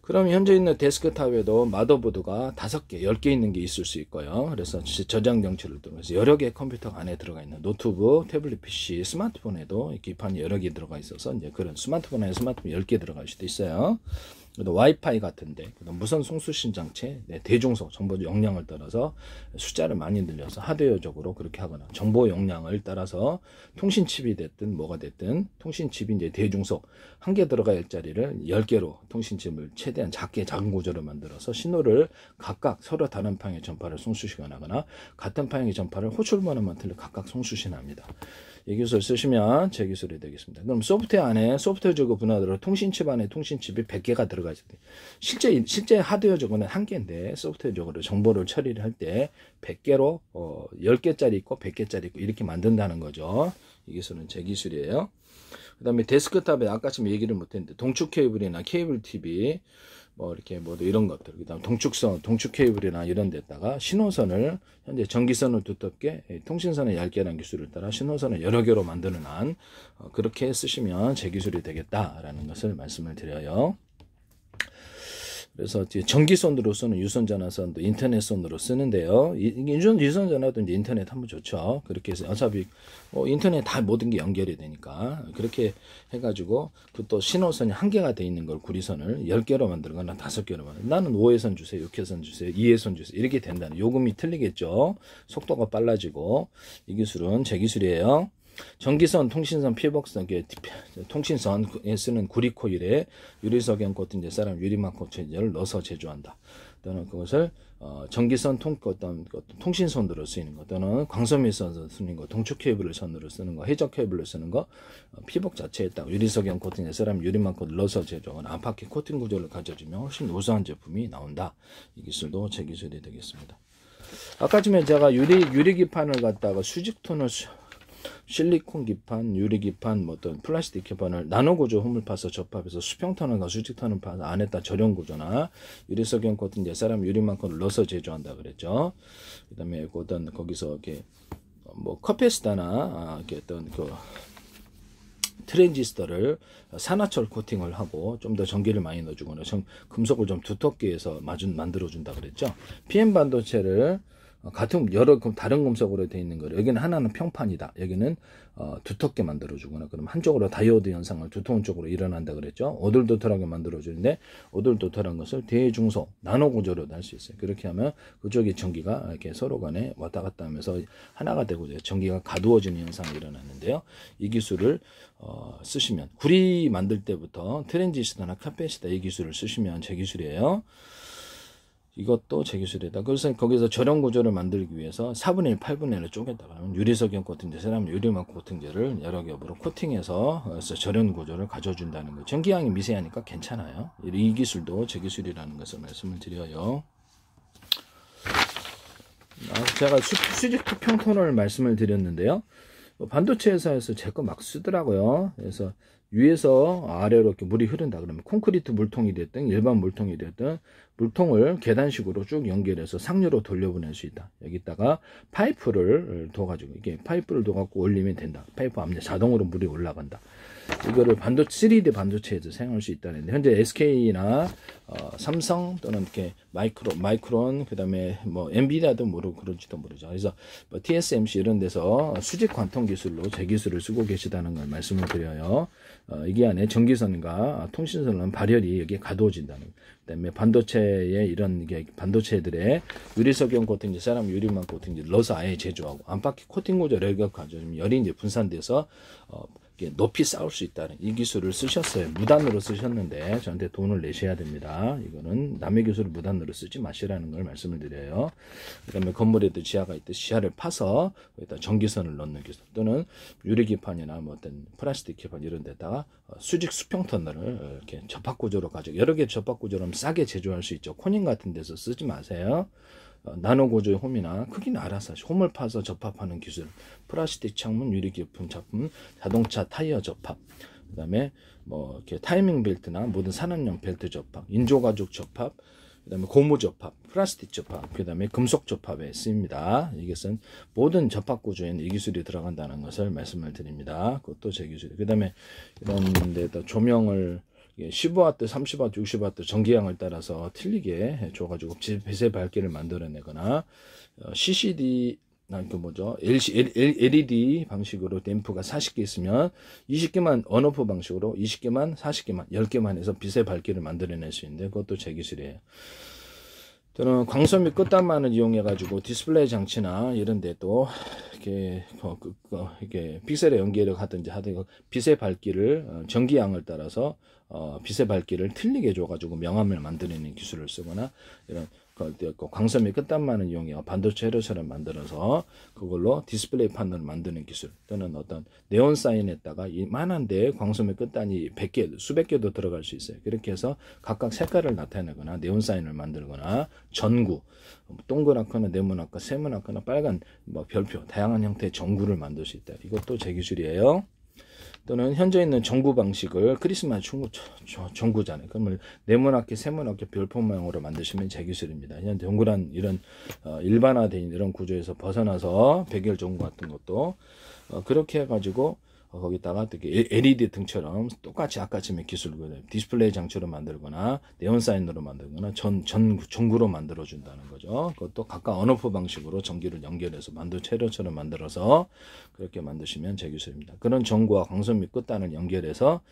그럼 현재 있는 데스크탑에도 마더보드가 5개, 10개 있는 게 있을 수 있고요. 그래서 저장 장치를 통해서 여러 개의 컴퓨터가 안에 들어가 있는 노트북, 태블릿 PC, 스마트폰에도 기판이 여러 개 들어가 있어서 이제 그런 스마트폰 10개 들어갈 수도 있어요. 그다음 와이파이 같은데, 그다음 무선 송수신 장치, 대중소 정보 용량을 따라서 숫자를 많이 늘려서 하드웨어적으로 그렇게 하거나 정보 용량을 따라서 통신칩이 됐든 뭐가 됐든 통신칩이 이제 대중소 1개 들어갈 자리를 10개로 통신칩을 최대한 작은 구조로 만들어서 신호를 각각 서로 다른 방향의 전파를 송수신하거나 같은 방향의 전파를 호출번호만 틀려 각각 송수신합니다. 이 기술 쓰시면 제 기술이 되겠습니다. 그럼 소프트웨어적으로 분할으로 통신칩 안에 통신칩이 100개가 들어가 있을 때 실제 하드웨어적으로는 1개인데 소프트웨어적으로 정보를 처리를 할 때 100개로 10개짜리 있고 100개짜리 있고 이렇게 만든다는 거죠. 이 기술은 제 기술이에요. 그 다음에 데스크탑에 아까쯤 얘기를 못했는데 동축 케이블이나 케이블 TV 이렇게 이런 것들, 그 다음 동축 케이블이나 이런 데다가 신호선을 현재 전기선을 두텁게 통신선을 얇게라는 기술을 따라 신호선을 여러 개로 만드는 한 그렇게 쓰시면 제 기술이 되겠다라는 것을 말씀을 드려요. 그래서 전기선으로서는 유선전화선도 인터넷선으로 쓰는데요. 유선전화도 이제 인터넷 하면 좋죠. 그렇게 해서 어차피 인터넷 다 모든 게 연결이 되니까 그렇게 해가지고 또 신호선이 1개가 돼 있는 걸 구리선을 10개로 만들거나 5개로 나는 5회선 주세요, 6회선 주세요, 2회선 주세요 이렇게 된다는 요금이 틀리겠죠. 속도가 빨라지고 이 기술은 제 기술이에요. 전기선, 통신선, 피복선, 통신선에 쓰는 구리코일에 유리석연 코팅 유리막 코팅제를 넣어서 제조한다. 또는 그것을 전기선 통신선으로 쓰이는 것, 또는 광섬유선으로 쓰는 것, 동축 케이블을 선으로 쓰는 것, 해적 케이블을 쓰는 것, 피복 자체에다가 유리석연 코팅제 유리막 코팅을 넣어서 제조하거나 안팎의 코팅 구조를 가져주면 훨씬 우수한 제품이 나온다. 이 기술도 제 기술이 되겠습니다. 아까 전에 제가 유리기판을 갖다가 수직톤을 실리콘 기판, 유리 기판, 어떤 플라스틱 기판을 나노 구조 홈을 파서 접합해서 수평턴과 수직턴을 파서 안에다 절연 구조나 유리석연 코팅 유리만큼을 넣어서 제조한다 그랬죠. 그다음에 거기서 이렇게 커피스타나 이렇게 어떤 트랜지스터를 산화철 코팅을 하고 좀 더 전기를 많이 넣어주거나 금속을 좀 두텁게 해서 만들어준다 그랬죠. PM 반도체를 같은 여러 다른 금속으로 되어 있는 거를 여기는 하나는 평판이다. 여기는 두텁게 만들어주거나 그럼 한쪽으로 다이오드 현상을 두터운 쪽으로 일어난다 그랬죠. 오돌도돌하게 만들어주는데 오돌도돌한 것을 대중소 나노 구조로도 할 수 있어요. 그렇게 하면 그쪽의 전기가 이렇게 서로 간에 왔다 갔다 하면서 하나가 되고 전기가 가두어지는 현상이 일어나는데요. 이 기술을 쓰시면 구리 만들 때부터 트랜지스터나 카페시터 이 기술을 쓰시면 제 기술이에요. 이것도 제 기술이다. 그래서 거기서 저렴 구조를 만들기 위해서 4분의 1, 8분의 1을 쪼개다가 유리석연 코팅제, 세라믹 유리막 코팅제를 여러 겹으로 코팅해서 저렴 구조를 가져준다는 거예요. 전기량이 미세하니까 괜찮아요. 이 기술도 제 기술이라는 것을 말씀을 드려요. 제가 수직 투평 토너를 말씀을 드렸는데요. 반도체 회사에서 제 거 막 쓰더라고요. 그래서 위에서 아래로 이렇게 물이 흐른다 그러면 콘크리트 물통이 됐든 일반 물통이 됐든 물통을 계단식으로 쭉 연결해서 상류로 돌려보낼 수 있다. 여기다가 파이프를 둬가지고 이게 파이프를 둬갖고 올리면 된다. 파이프 앞에 자동으로 물이 올라간다. 이거를 3D 반도체에도 사용할 수 있다는데 현재 SK나 삼성 또는 이렇게 마이크론 그다음에 뭐 엔비디아도 모르고 그런지도 모르죠. 그래서 뭐 TSMC 이런 데서 수직 관통 기술로 제 기술을 쓰고 계시다는 걸 말씀을 드려요. 이게 안에 전기선과 통신선은 발열이 여기에 가두어진다는. 그다음에 반도체의 이런 반도체들의 유리석연 코팅제, 세라믹 유리막 코팅제 넣어서 아예 제조하고 안팎의 코팅 구조를 가져주면 열이 이제 분산돼서 높이 쌓을 수 있다는 이 기술을 쓰셨어요. 무단으로 쓰셨는데 저한테 돈을 내셔야 됩니다. 이거는 남의 기술을 무단으로 쓰지 마시라는 걸 말씀을 드려요. 그 다음에 건물에도 지하가 있듯이 지하를 파서 여기다 전기선을 넣는 기술 또는 유리기판이나 뭐 어떤 플라스틱 기판 이런 데다가 수직 수평 터널을 이렇게 접합구조로 가지고 여러 개 접합구조로 하면 싸게 제조할 수 있죠. 코닝 같은 데서 쓰지 마세요. 나노 구조의 홈이나 크기는 알아서 홈을 파서 접합하는 기술, 플라스틱 창문, 유리기품 작품, 자동차 타이어 접합, 그다음에 뭐 이렇게 타이밍 벨트나 모든 산업용 벨트 접합, 인조가죽 접합, 그다음에 고무 접합, 플라스틱 접합, 그다음에 금속 접합에 쓰입니다. 이것은 모든 접합 구조에는 이 기술이 들어간다는 것을 말씀을 드립니다. 그것도 제 기술. 그다음에 이런 데다 조명을 15W, 30W, 60W 전기량을 따라서 틀리게 줘가지고 빛의 밝기를 만들어내거나 CCD, LED 방식으로 댐프가 40개 있으면 20개만 언오프 방식으로 20개만 40개만 10개만 해서 빛의 밝기를 만들어낼 수 있는데 그것도 제 기술이에요. 또는 광선 및 끝단만을 이용해 가지고 디스플레이 장치나 이런 데도 이렇게 픽셀에 연결을 하든지 빛의 밝기를 전기양을 따라서 빛의 밝기를 틀리게 줘 가지고 명암을 만들어내는 기술을 쓰거나 이런 광선 및 끝단만을 이용해 반도체 회로선을 만들어서 그걸로 디스플레이 판넬을 만드는 기술 또는 어떤 네온 사인에다가 이만한데 광선 및 끝단이 100개, 수백 개도 들어갈 수 있어요. 그렇게 해서 각각 색깔을 나타내거나 네온 사인을 만들거나 전구, 동그랗거나 네모나거나 세모나거나 빨간 뭐 별표, 다양한 형태의 전구를 만들 수 있다. 이것도 제 기술이에요. 또는 현재 있는 전구 방식을 크리스마스 전구잖아요. 그러면 네모나게 세모나게 별표 모양으로 만드시면 제 기술입니다. 그냥 동그란 이런 일반화된 이런 구조에서 벗어나서 백열 전구 같은 것도 그렇게 해가지고 거기다가 LED 등처럼 똑같이 아까쯤의 기술을 디스플레이 장치로 만들거나 네온 사인으로 만들거나 전구로 만들어 준다는 거죠. 그것도 각각 언오프 방식으로 전기를 연결해서 체로처럼 만들어서 그렇게 만드시면 제 기술입니다. 그런 전구와 광선 및 끝단을 연결해서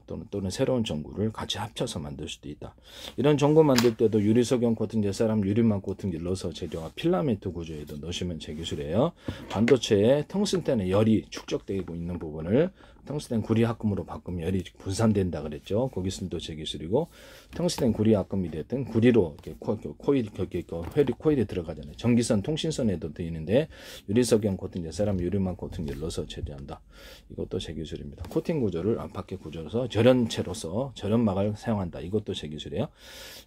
또는 새로운 전구를 같이 합쳐서 만들 수도 있다. 이런 전구 만들 때도 유리석연 코팅제, 세라믹 유리막 코팅제 넣어서 제조와 필라멘트 구조에도 넣으시면 제 기술이에요. 반도체에 텅스텐의 열이 축적되고 있는 부분을 텅스텐 구리합금으로 바꾸면 열이 분산된다 그랬죠. 거기서도 제 기술이고 텅스텐 구리합금이 됐든 구리로 코일이 들어가잖아요. 전기선 통신선에도 되어 있는데 유리석연 코팅제, 세라믹 유리막 코팅제를 넣어서 제조한다. 이것도 제 기술입니다. 코팅 구조를 안팎의 구조로서 절연체로서 절연막을 사용한다. 이것도 제 기술이에요.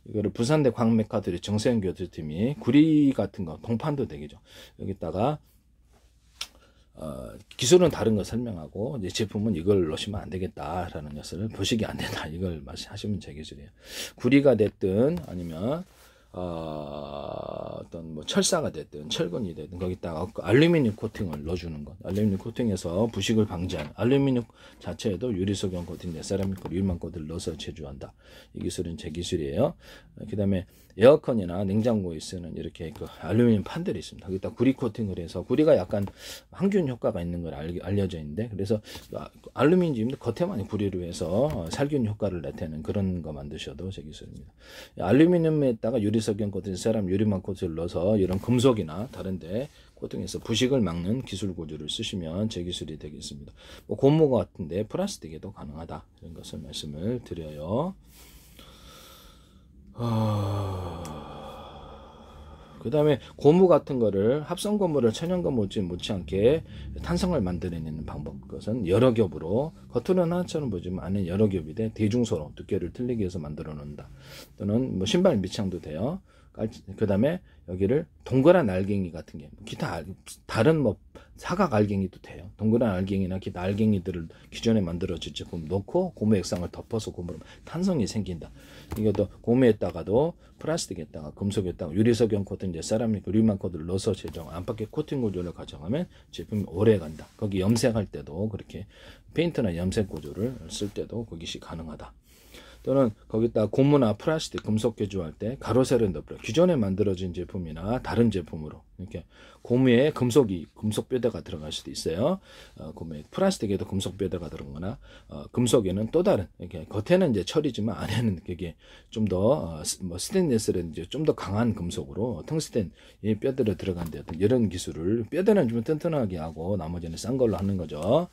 이거를 부산대 광맥카드리 정세현 교수팀이 구리 같은 거 동판도 되겠죠. 여기다가 기술은 다른 거 설명하고 이제 제품은 이걸 넣으시면 안 되겠다라는 것을 보시기 안 된다. 이걸 하시면 제 기술이에요. 구리가 됐든 아니면 어떤 뭐 철사가 됐든 철근이 됐든 거기다가 알루미늄 코팅을 넣어주는 것. 알루미늄 코팅에서 부식을 방지하는 알루미늄 자체에도 유리석영 코팅, 세라믹 유리만 코팅을 넣어서 제조한다. 이 기술은 제 기술이에요. 그 다음에 에어컨이나 냉장고에 쓰는 이렇게 그 알루미늄 판들이 있습니다. 거기다 구리 코팅을 해서 구리가 약간 항균 효과가 있는 걸 알려져 있는데 그래서 알루미늄 겉에만 구리로 해서 살균 효과를 나타내는 그런 거 만드셔도 제 기술입니다. 알루미늄에다가 유리석영 코팅, 세라믹 유리만 코팅을 넣어서 이런 금속이나 다른데 코팅해서 부식을 막는 기술 구조를 쓰시면 제 기술이 되겠습니다. 뭐 고무 같은데 플라스틱에도 가능하다 이런 것을 말씀을 드려요. 그 다음에 고무 같은 거를 합성 고무를 천연 고무 못지않게 탄성을 만들어내는 방법. 그것은 여러 겹으로 겉으로는 하나처럼 보지만 안에 여러 겹이 돼 대중소로 두께를 틀리게 해서 만들어 놓는다. 또는 뭐 신발 밑창도 돼요. 그 다음에 여기를 동그란 알갱이 같은 게 기타 다른 뭐 사각 알갱이도 돼요. 동그란 알갱이나 기타 알갱이들을 기존에 만들어진 제품 넣고 고무 액상을 덮어서 고무로 탄성이 생긴다. 이것도 고무에다가도 플라스틱에다가 금속에다가 유리석영 코팅, 세라믹 유리만 코팅을 넣어서 제정 안팎의 코팅 구조를 가정하면 제품이 오래 간다. 거기 염색할 때도 그렇게 페인트나 염색 구조를 쓸 때도 그것이 가능하다. 또는 거기다 고무나 플라스틱, 금속 개조할 때 가로세를 넣어버려. 기존에 만들어진 제품이나 다른 제품으로 이렇게 고무에 금속 뼈대가 들어갈 수도 있어요. 고무에 플라스틱에도 금속 뼈대가 들어가거나 금속에는 또 다른 이렇게 겉에는 이제 철이지만 안에는 그게 좀 더 뭐 스테인리스라든지 좀 더 강한 금속으로 텅스텐 이 뼈대로 들어간다. 이런 기술을 뼈대는 좀 튼튼하게 하고 나머지는 싼 걸로 하는 거죠.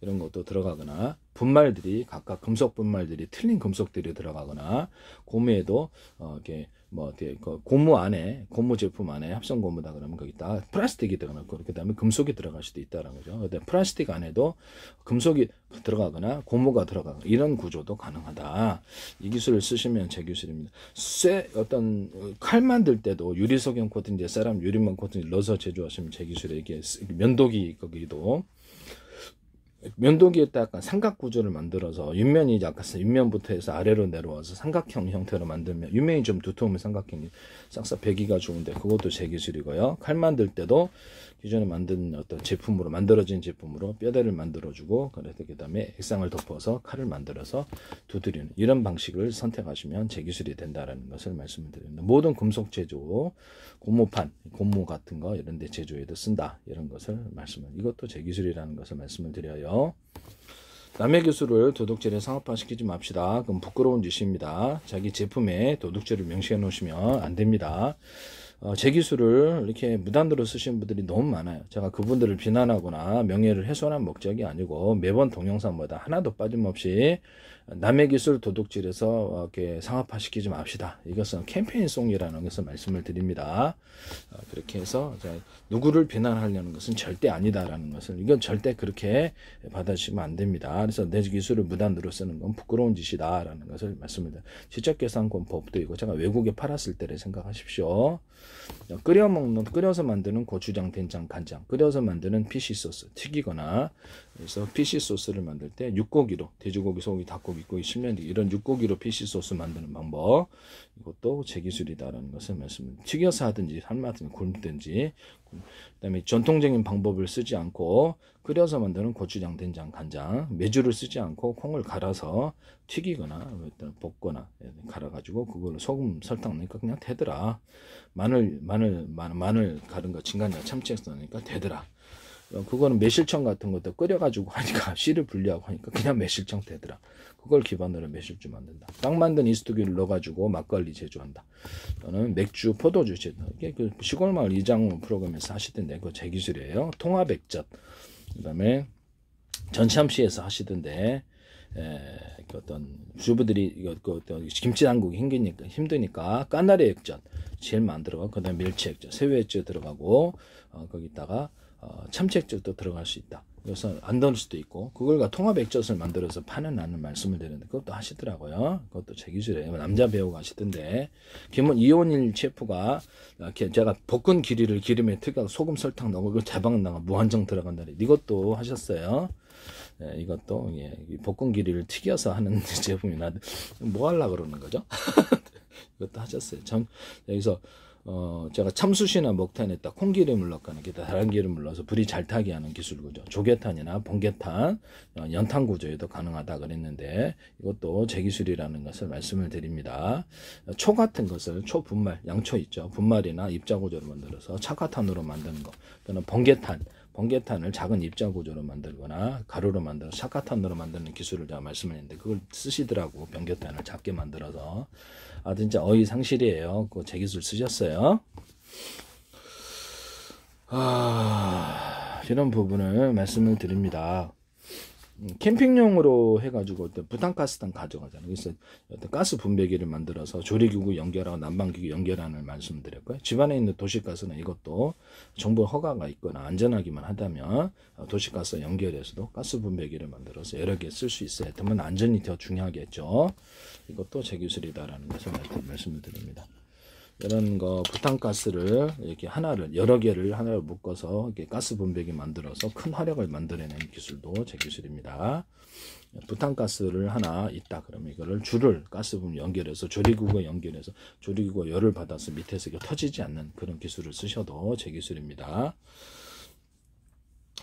이런 것도 들어가거나 분말들이 각각 금속 분말들이 틀린 금속들이 들어가거나 고무에도 이렇게 뭐 고무 안에 고무 제품 안에 합성 고무다 그러면 거기다 플라스틱이 들어가고 그다음에 금속이 들어갈 수도 있다는 거죠. 근데 플라스틱 안에도 금속이 들어가거나 고무가 들어가거나 이런 구조도 가능하다. 이 기술을 쓰시면 제 기술입니다. 어떤 칼 만들 때도 유리석영 코팅, 세라믹 유리만 코팅 넣어서 제조하시면 제 기술에 이게 면도기 거기도 면도기에다 약간 삼각 구조를 만들어서 윗면이 약간 윗면부터 해서 아래로 내려와서 삼각형 형태로 만들면 윗면이 좀 두터우면 삼각형이 싹싹 배기가 좋은데 그것도 제 기술이고요. 칼 만들 때도 기존에 만든 어떤 제품으로 만들어진 제품으로 뼈대를 만들어주고 그 다음에 액상을 덮어서 칼을 만들어서 두드리는 이런 방식을 선택하시면 제 기술이 된다라는 것을 말씀을 드립니다. 모든 금속 제조, 고무판, 고무 같은 거 이런 데 제조에도 쓴다 이런 것을 말씀을 이것도 제 기술이라는 것을 말씀을 드려요. 남의 기술을 도둑질에 상업화시키지 맙시다. 그럼 부끄러운 짓입니다. 자기 제품에 도둑질을 명시해 놓으시면 안 됩니다. 제 기술을 이렇게 무단으로 쓰시는 분들이 너무 많아요. 제가 그분들을 비난하거나 명예를 훼손한 목적이 아니고 매번 동영상마다 하나도 빠짐없이 남의 기술 도둑질에서 이렇게 상업화시키지 맙시다. 이것은 캠페인송이라는 것을 말씀을 드립니다. 그렇게 해서 누구를 비난하려는 것은 절대 아니다라는 것을 이건 절대 그렇게 받아주시면 안 됩니다. 그래서 내 기술을 무단으로 쓰는 건 부끄러운 짓이다라는 것을 말씀을 드립니다. 지적계산권법도 있고 제가 외국에 팔았을 때를 생각하십시오. 끓여서 만드는 고추장, 된장, 간장, 끓여서 만드는 피시 소스, 튀기거나 그래서 피시 소스를 만들 때 육고기로 돼지고기, 소고기, 닭고기, 고기, 실면기 이런 육고기로 피시 소스 만드는 방법 이것도 제 기술이다라는 것을 말씀드립니다. 튀겨서 하든지 삶아든지 굶든지 그다음에 전통적인 방법을 쓰지 않고 끓여서 만드는 고추장, 된장, 간장, 메주를 쓰지 않고 콩을 갈아서 튀기거나 볶거나 갈아가지고 그걸로 소금, 설탕 넣으니까 그냥 되더라. 마늘 갈은 거 진간장, 참치액 넣으니까 되더라. 그거는 매실청 같은 것도 끓여가지고 하니까 씨를 분리하고 하니까 그냥 매실청 되더라. 그걸 기반으로 매실주 만든다. 딱 만든 이스트기를 넣어가지고 막걸리 제조한다. 또는 맥주, 포도주 제조. 이게 그 시골마을 이장우 프로그램에서 하시던데 그거 제 기술이에요. 통합액젓. 그다음에 전참시에서 하시던데 그 어떤 주부들이 어떤 김치 담그기 힘드니까 까나리 액젓 제일 많이 들어가고 그다음에 멸치 액젓, 새우 액젓 들어가고 거기다가 참치 액젓도 들어갈 수 있다. 그래서 안 넣을 수도 있고 그걸과 통합 액젓을 만들어서 파는 말씀을 드리는데 그것도 하시더라고요. 그것도 제 기술이에요. 남자 배우가 하시던데 김원 이온일 셰프가 제가 볶은 기리를 기름에 튀겨 소금 설탕 넣고 그 대박 나가 무한정 들어간다니 이것도 하셨어요. 이것도 볶은 기리를 튀겨서 하는 제품이나 뭐 하려고 그러는 거죠? 이것도 하셨어요. 여기서 제가 참숯이나 목탄에다 콩기름을 넣거나 다른 기름을 넣어서 불이 잘 타게 하는 기술 구조, 조개탄이나 번개탄, 연탄 구조에도 가능하다 그랬는데 이것도 제 기술이라는 것을 말씀을 드립니다. 초 같은 것을 초분말, 양초 있죠. 분말이나 입자 구조로 만들어서 착화탄으로 만드는 거, 또는 번개탄을 작은 입자 구조로 만들거나 가루로 만들어 착화탄으로 만드는 기술을 제가 말씀을 했는데 그걸 쓰시더라고. 번개탄을 작게 만들어서. 진짜 어이상실이에요. 그 제 기술 쓰셨어요. 이런 부분을 말씀을 드립니다. 캠핑용으로 해가지고 어떤 부탄가스탄 가져가잖아요. 그래서 어떤 가스 분배기를 만들어서 조리기구 연결하고 난방기구 연결하는 말씀드렸고요. 집안에 있는 도시가스는 이것도 정부 허가가 있거나 안전하기만 하다면 도시가스 연결해서도 가스 분배기를 만들어서 여러 개 쓸 수 있어요. 다만 안전이 더 중요하겠죠. 이것도 제 기술이다라는 것을 말씀을 드립니다. 이런 거 부탄가스를 이렇게 여러 개를 하나로 묶어서 이렇게 가스 분배기 만들어서 큰 화력을 만들어내는 기술도 제 기술입니다. 부탄가스를 하나 있다 그러면 이거를 줄을 가스 분배 연결해서 조리기구에 연결해서 조리기구가 열을 받아서 밑에서 이게 터지지 않는 그런 기술을 쓰셔도 제 기술입니다.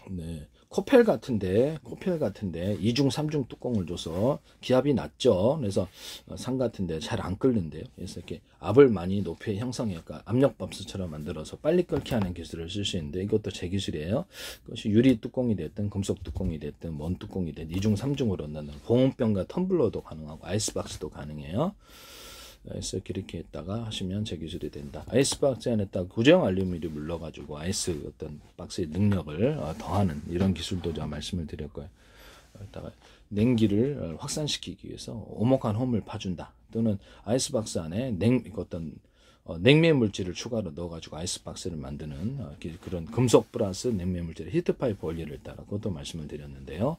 네. 코펠 같은데 2중 3중 뚜껑을 줘서 기압이 낮죠. 그래서 상 같은데 잘 안 끓는데요. 그래서 이렇게 압을 많이 높이 형성해서 압력밥솥처럼 만들어서 빨리 끓게 하는 기술을 쓸 수 있는데 이것도 제 기술이에요. 그것이 유리 뚜껑이 됐든 금속 뚜껑이 됐든 먼 뚜껑이 됐든 2중 3중으로 넣는 보온병과 텀블러도 가능하고 아이스박스도 가능해요. 그래서 그렇게 했다가 하시면 제 기술이 된다. 아이스박스 안에다 구정 알루미늄을 넣어가지고 아이스 어떤 박스의 능력을 더하는 이런 기술도 제가 말씀을 드렸고요. 여기다가 냉기를 확산시키기 위해서 오목한 홈을 파준다. 또는 아이스박스 안에 냉매 물질을 추가로 넣어가지고 아이스박스를 만드는 그런 금속 플러스 냉매 물질 히트파이프 원리를 따라 그것도 말씀을 드렸는데요.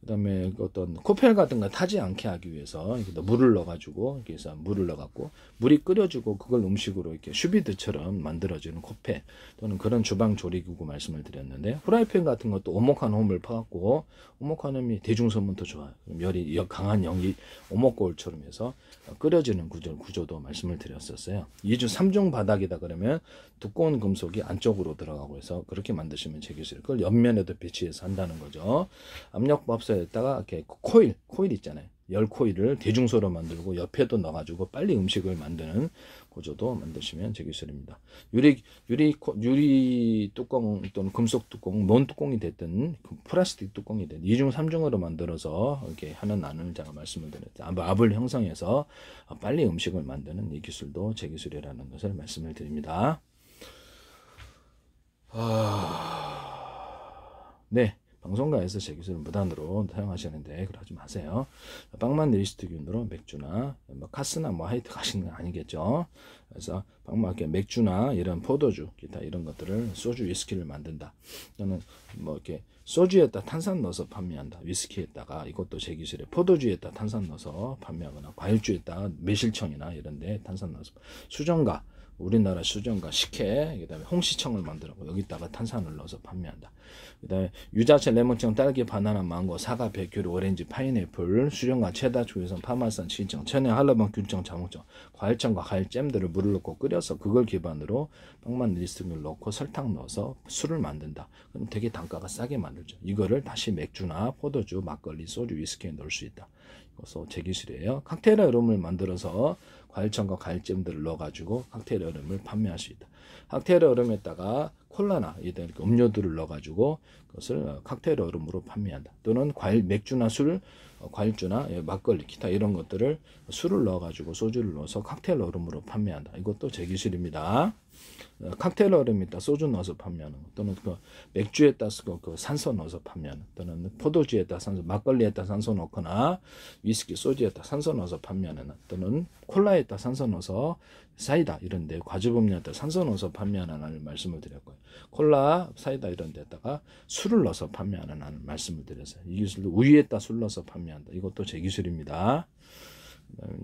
그 다음에 어떤 코펠 같은 거 타지 않게 하기 위해서 물을 넣어가지고 그래서 물을 넣어갖고 물이 끓여주고 그걸 음식으로 이렇게 슈비드처럼 만들어지는 코펠 또는 그런 주방 조리기구 말씀을 드렸는데 프라이팬 같은 것도 오목한 홈을 파갖고 오목한 홈이 대중소문 더 좋아요. 열이 강한 연기 오목거울처럼 해서 끓여지는 구조도 말씀을 드렸었어요. 2중 3중 바닥이다 그러면 두꺼운 금속이 안쪽으로 들어가고 해서 그렇게 만드시면 제 기술. 그걸 옆면에도 배치해서 한다는 거죠. 압력밥솥에다가 이렇게 코일 있잖아요. 열 코일을 대중소로 만들고 옆에도 넣어가지고 빨리 음식을 만드는 구조도 만드시면 제 기술입니다. 유리 뚜껑 또는 금속 뚜껑, 먼 뚜껑이 됐든 플라스틱 뚜껑이 됐든 2중 3중으로 만들어서 이렇게 하는 안을 제가 말씀을 드렸죠. 압을 형성해서 빨리 음식을 만드는 이 기술도 제 기술이라는 것을 말씀을 드립니다. 네. 방송가에서 제 기술을 무단으로 사용하시는데 그러지 마세요. 빵만 리스트균으로 맥주나 카스나 하이트 가시는 건 아니겠죠. 그래서 맥주나 이런 포도주, 기타 이런 것들을 소주, 위스키를 만든다. 또는 이렇게 소주에다 탄산 넣어서 판매한다. 위스키에다가 이것도 제 기술에 포도주에다 탄산 넣어서 판매하거나 과일주에다 매실청이나 이런데 탄산 넣어서 수정가. 우리나라 수정과 식혜, 그다음에 홍시청을 만들고 여기다가 탄산을 넣어서 판매한다. 그다음에 유자채, 레몬청, 딸기, 바나나, 망고, 사과, 백규리, 오렌지, 파인애플, 수정과 체다, 주유성, 파마산, 치청, 천연, 한라봉, 귤청, 자몽청, 과일청과 과일잼들을 물을 넣고 끓여서 그걸 기반으로 빵만 리스트를 넣고 설탕 넣어서 술을 만든다. 그럼 되게 단가가 싸게 만들죠. 이거를 다시 맥주나 포도주, 막걸리, 소주, 위스키에 넣을 수 있다. 이것도 제 기술이에요. 칵테일 얼음을 만들어서 과일청과 과일잼들을 넣어가지고 칵테일 얼음을 판매할 수 있다. 칵테일 얼음에다가 콜라나 이런 음료들을 넣어가지고 그것을 칵테일 얼음으로 판매한다. 또는 맥주나 술, 과일주나 막걸리, 기타 이런 것들을 술을 넣어가지고 소주를 넣어서 칵테일 얼음으로 판매한다. 이것도 제 기술입니다. 칵테일 얼음에다 소주 넣어서 판매하는 것, 또는 맥주에다 산소 넣어서 판매하는, 또는 포도주에다 산소, 막걸리에다 산소 넣거나 위스키, 소주에다 산소 넣어서 판매하는, 또는 콜라에다 산소 넣어서 사이다 이런데 과즙음료에다 산소 넣어서 판매하는 안을 말씀을 드렸고요. 콜라, 사이다 이런 데다가 술을 넣어서 판매하는 안을 말씀을 드렸어요. 이 기술도 우유에다 술 넣어서 판매한다. 이것도 제 기술입니다.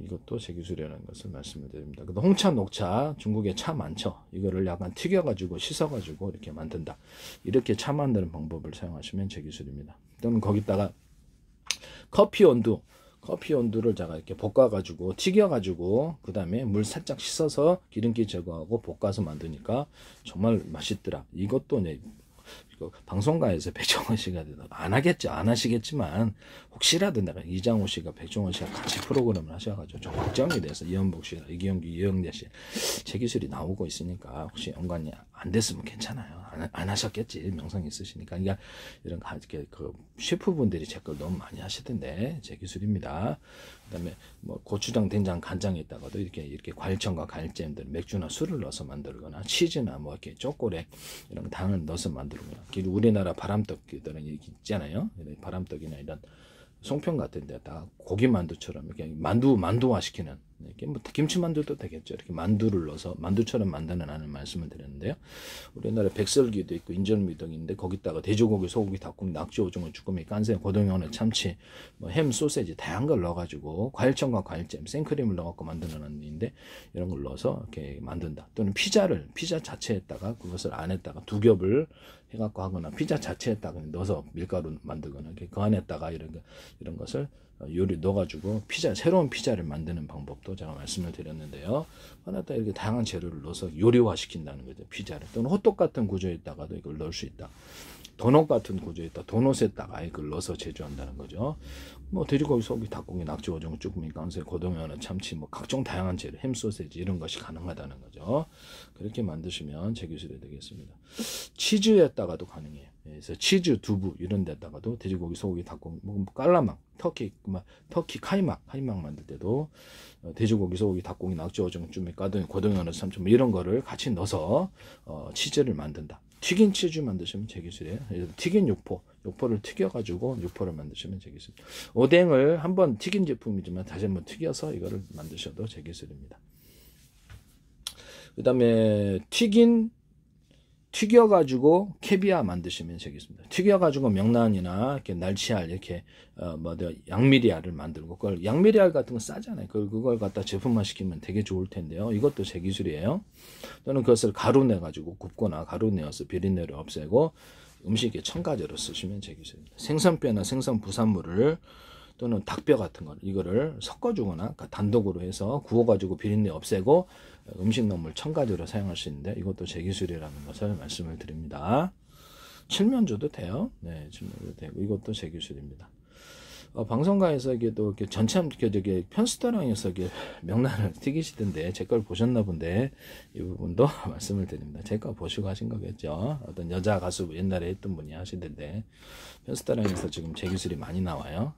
이것도 제 기술이라는 것을 말씀을 드립니다. 홍차, 녹차, 중국에 차 많죠. 이거를 약간 튀겨가지고 씻어가지고 이렇게 만든다. 이렇게 차 만드는 방법을 사용하시면 제 기술입니다. 또는 거기다가 커피 온도 커피 온두를 제가 이렇게 볶아가지고 튀겨가지고 그 다음에 물 살짝 씻어서 기름기 제거하고 볶아서 만드니까 정말 맛있더라. 이것도 네, 방송가에서 백종원 씨가 안 하겠죠. 안 하시겠지만 혹시라도 내가 이장호 씨가 백종원 씨가 같이 프로그램을 하셔가지고 좀 걱정이 돼서 이현복 씨가 이기영규 이영대 씨 제 기술이 나오고 있으니까 혹시 연관이 안 됐으면 괜찮아요. 안 하셨겠지. 명성이 있으시니까. 그러니까 이런 그 셰프분들이 제 걸 너무 많이 하시던데 제 기술입니다. 그다음에 뭐 고추장, 된장, 간장에 있다가도 이렇게 과일청과 과일잼들 맥주나 술을 넣어서 만들거나 치즈나 뭐 이렇게 초콜릿 이런 당을 넣어서 만들거나 우리나라 바람떡들은 있잖아요. 바람떡이나 이런 송편 같은 데다 고기 만두처럼 이렇게 만두화 시키는 이렇게 뭐 김치 만두도 되겠죠. 이렇게 만두를 넣어서 만두처럼 만드는 말씀을 드렸는데요. 우리나라 백설기도 있고 인절미도 있는데 거기다가 돼지고기, 소고기, 닭고기, 낙지, 오징어, 주꾸미, 깐생, 고등어나 참치, 뭐 햄, 소세지 다양한 걸 넣어가지고 과일청과 과일잼, 생크림을 넣어갖고 만드는 건데 이런 걸 넣어서 이렇게 만든다. 또는 피자 자체에다가 그것을 안에다가 두 겹을 해갖고 하거나 피자 자체에다가 넣어서 밀가루 만들거나 그 안에다가 이런 것을 요리 넣어가지고 새로운 피자를 만드는 방법도 제가 말씀을 드렸는데요. 하나다 이렇게 다양한 재료를 넣어서 요리화 시킨다는 거죠. 피자를. 또는 호떡 같은 구조에다가도 이걸 넣을 수 있다. 도넛 같은 구조에다 도넛에다가 이걸 넣어서 제조한다는 거죠. 뭐 돼지고기, 소고기, 닭고기, 낙지, 오징어, 쭈꾸미, 깐새, 고등어, 참치, 뭐 각종 다양한 재료, 햄, 소세지 이런 것이 가능하다는 거죠. 그렇게 만드시면 제 기술이 되겠습니다. 치즈에다가도 가능해요. 그래서 치즈, 두부 이런 데다가도 돼지고기, 소고기, 닭고기, 뭐 깔라막, 터키 카이막 만들 때도 돼지고기, 소고기, 닭고기, 낙지, 오징어, 쭈꾸미, 고등어, 참치 뭐 이런 거를 같이 넣어서 치즈를 만든다. 튀긴 치즈 만드시면 제 기술이에요. 튀긴 육포를 튀겨가지고 육포를 만드시면 제 기술. 오뎅을 한번 튀긴 제품이지만 다시 한번 튀겨서 이거를 만드셔도 제 기술입니다. 그 다음에 튀겨가지고 캐비아 만드시면 되겠습니다. 튀겨가지고 명란이나 이렇게 날치알 이렇게 양미리알을 만들고 그걸 양미리알 같은 거 싸잖아요. 그걸 갖다 제품화 시키면 되게 좋을 텐데요. 이것도 제 기술이에요. 또는 그것을 가루 내가지고 굽거나 가루 내어서 비린내를 없애고 음식에 첨가제로 쓰시면 제 기술입니다. 생선뼈나 생선 부산물을 또는 닭뼈 같은 거 이거를 섞어주거나 단독으로 해서 구워가지고 비린내 없애고 음식농물 첨가제로 사용할 수 있는데 이것도 제 기술이라는 것을 말씀을 드립니다. 칠면조도 돼요. 네, 칠면조도 되고 이것도 제 기술입니다. 방송가에서 이게 또 이렇게 전체 편스토랑에서 명란을 튀기시던데 제 걸 보셨나 본데 이 부분도 말씀을 드립니다. 제 거 보시고 하신 거겠죠. 어떤 여자 가수 옛날에 했던 분이 하시던데 편스토랑에서 지금 제 기술이 많이 나와요.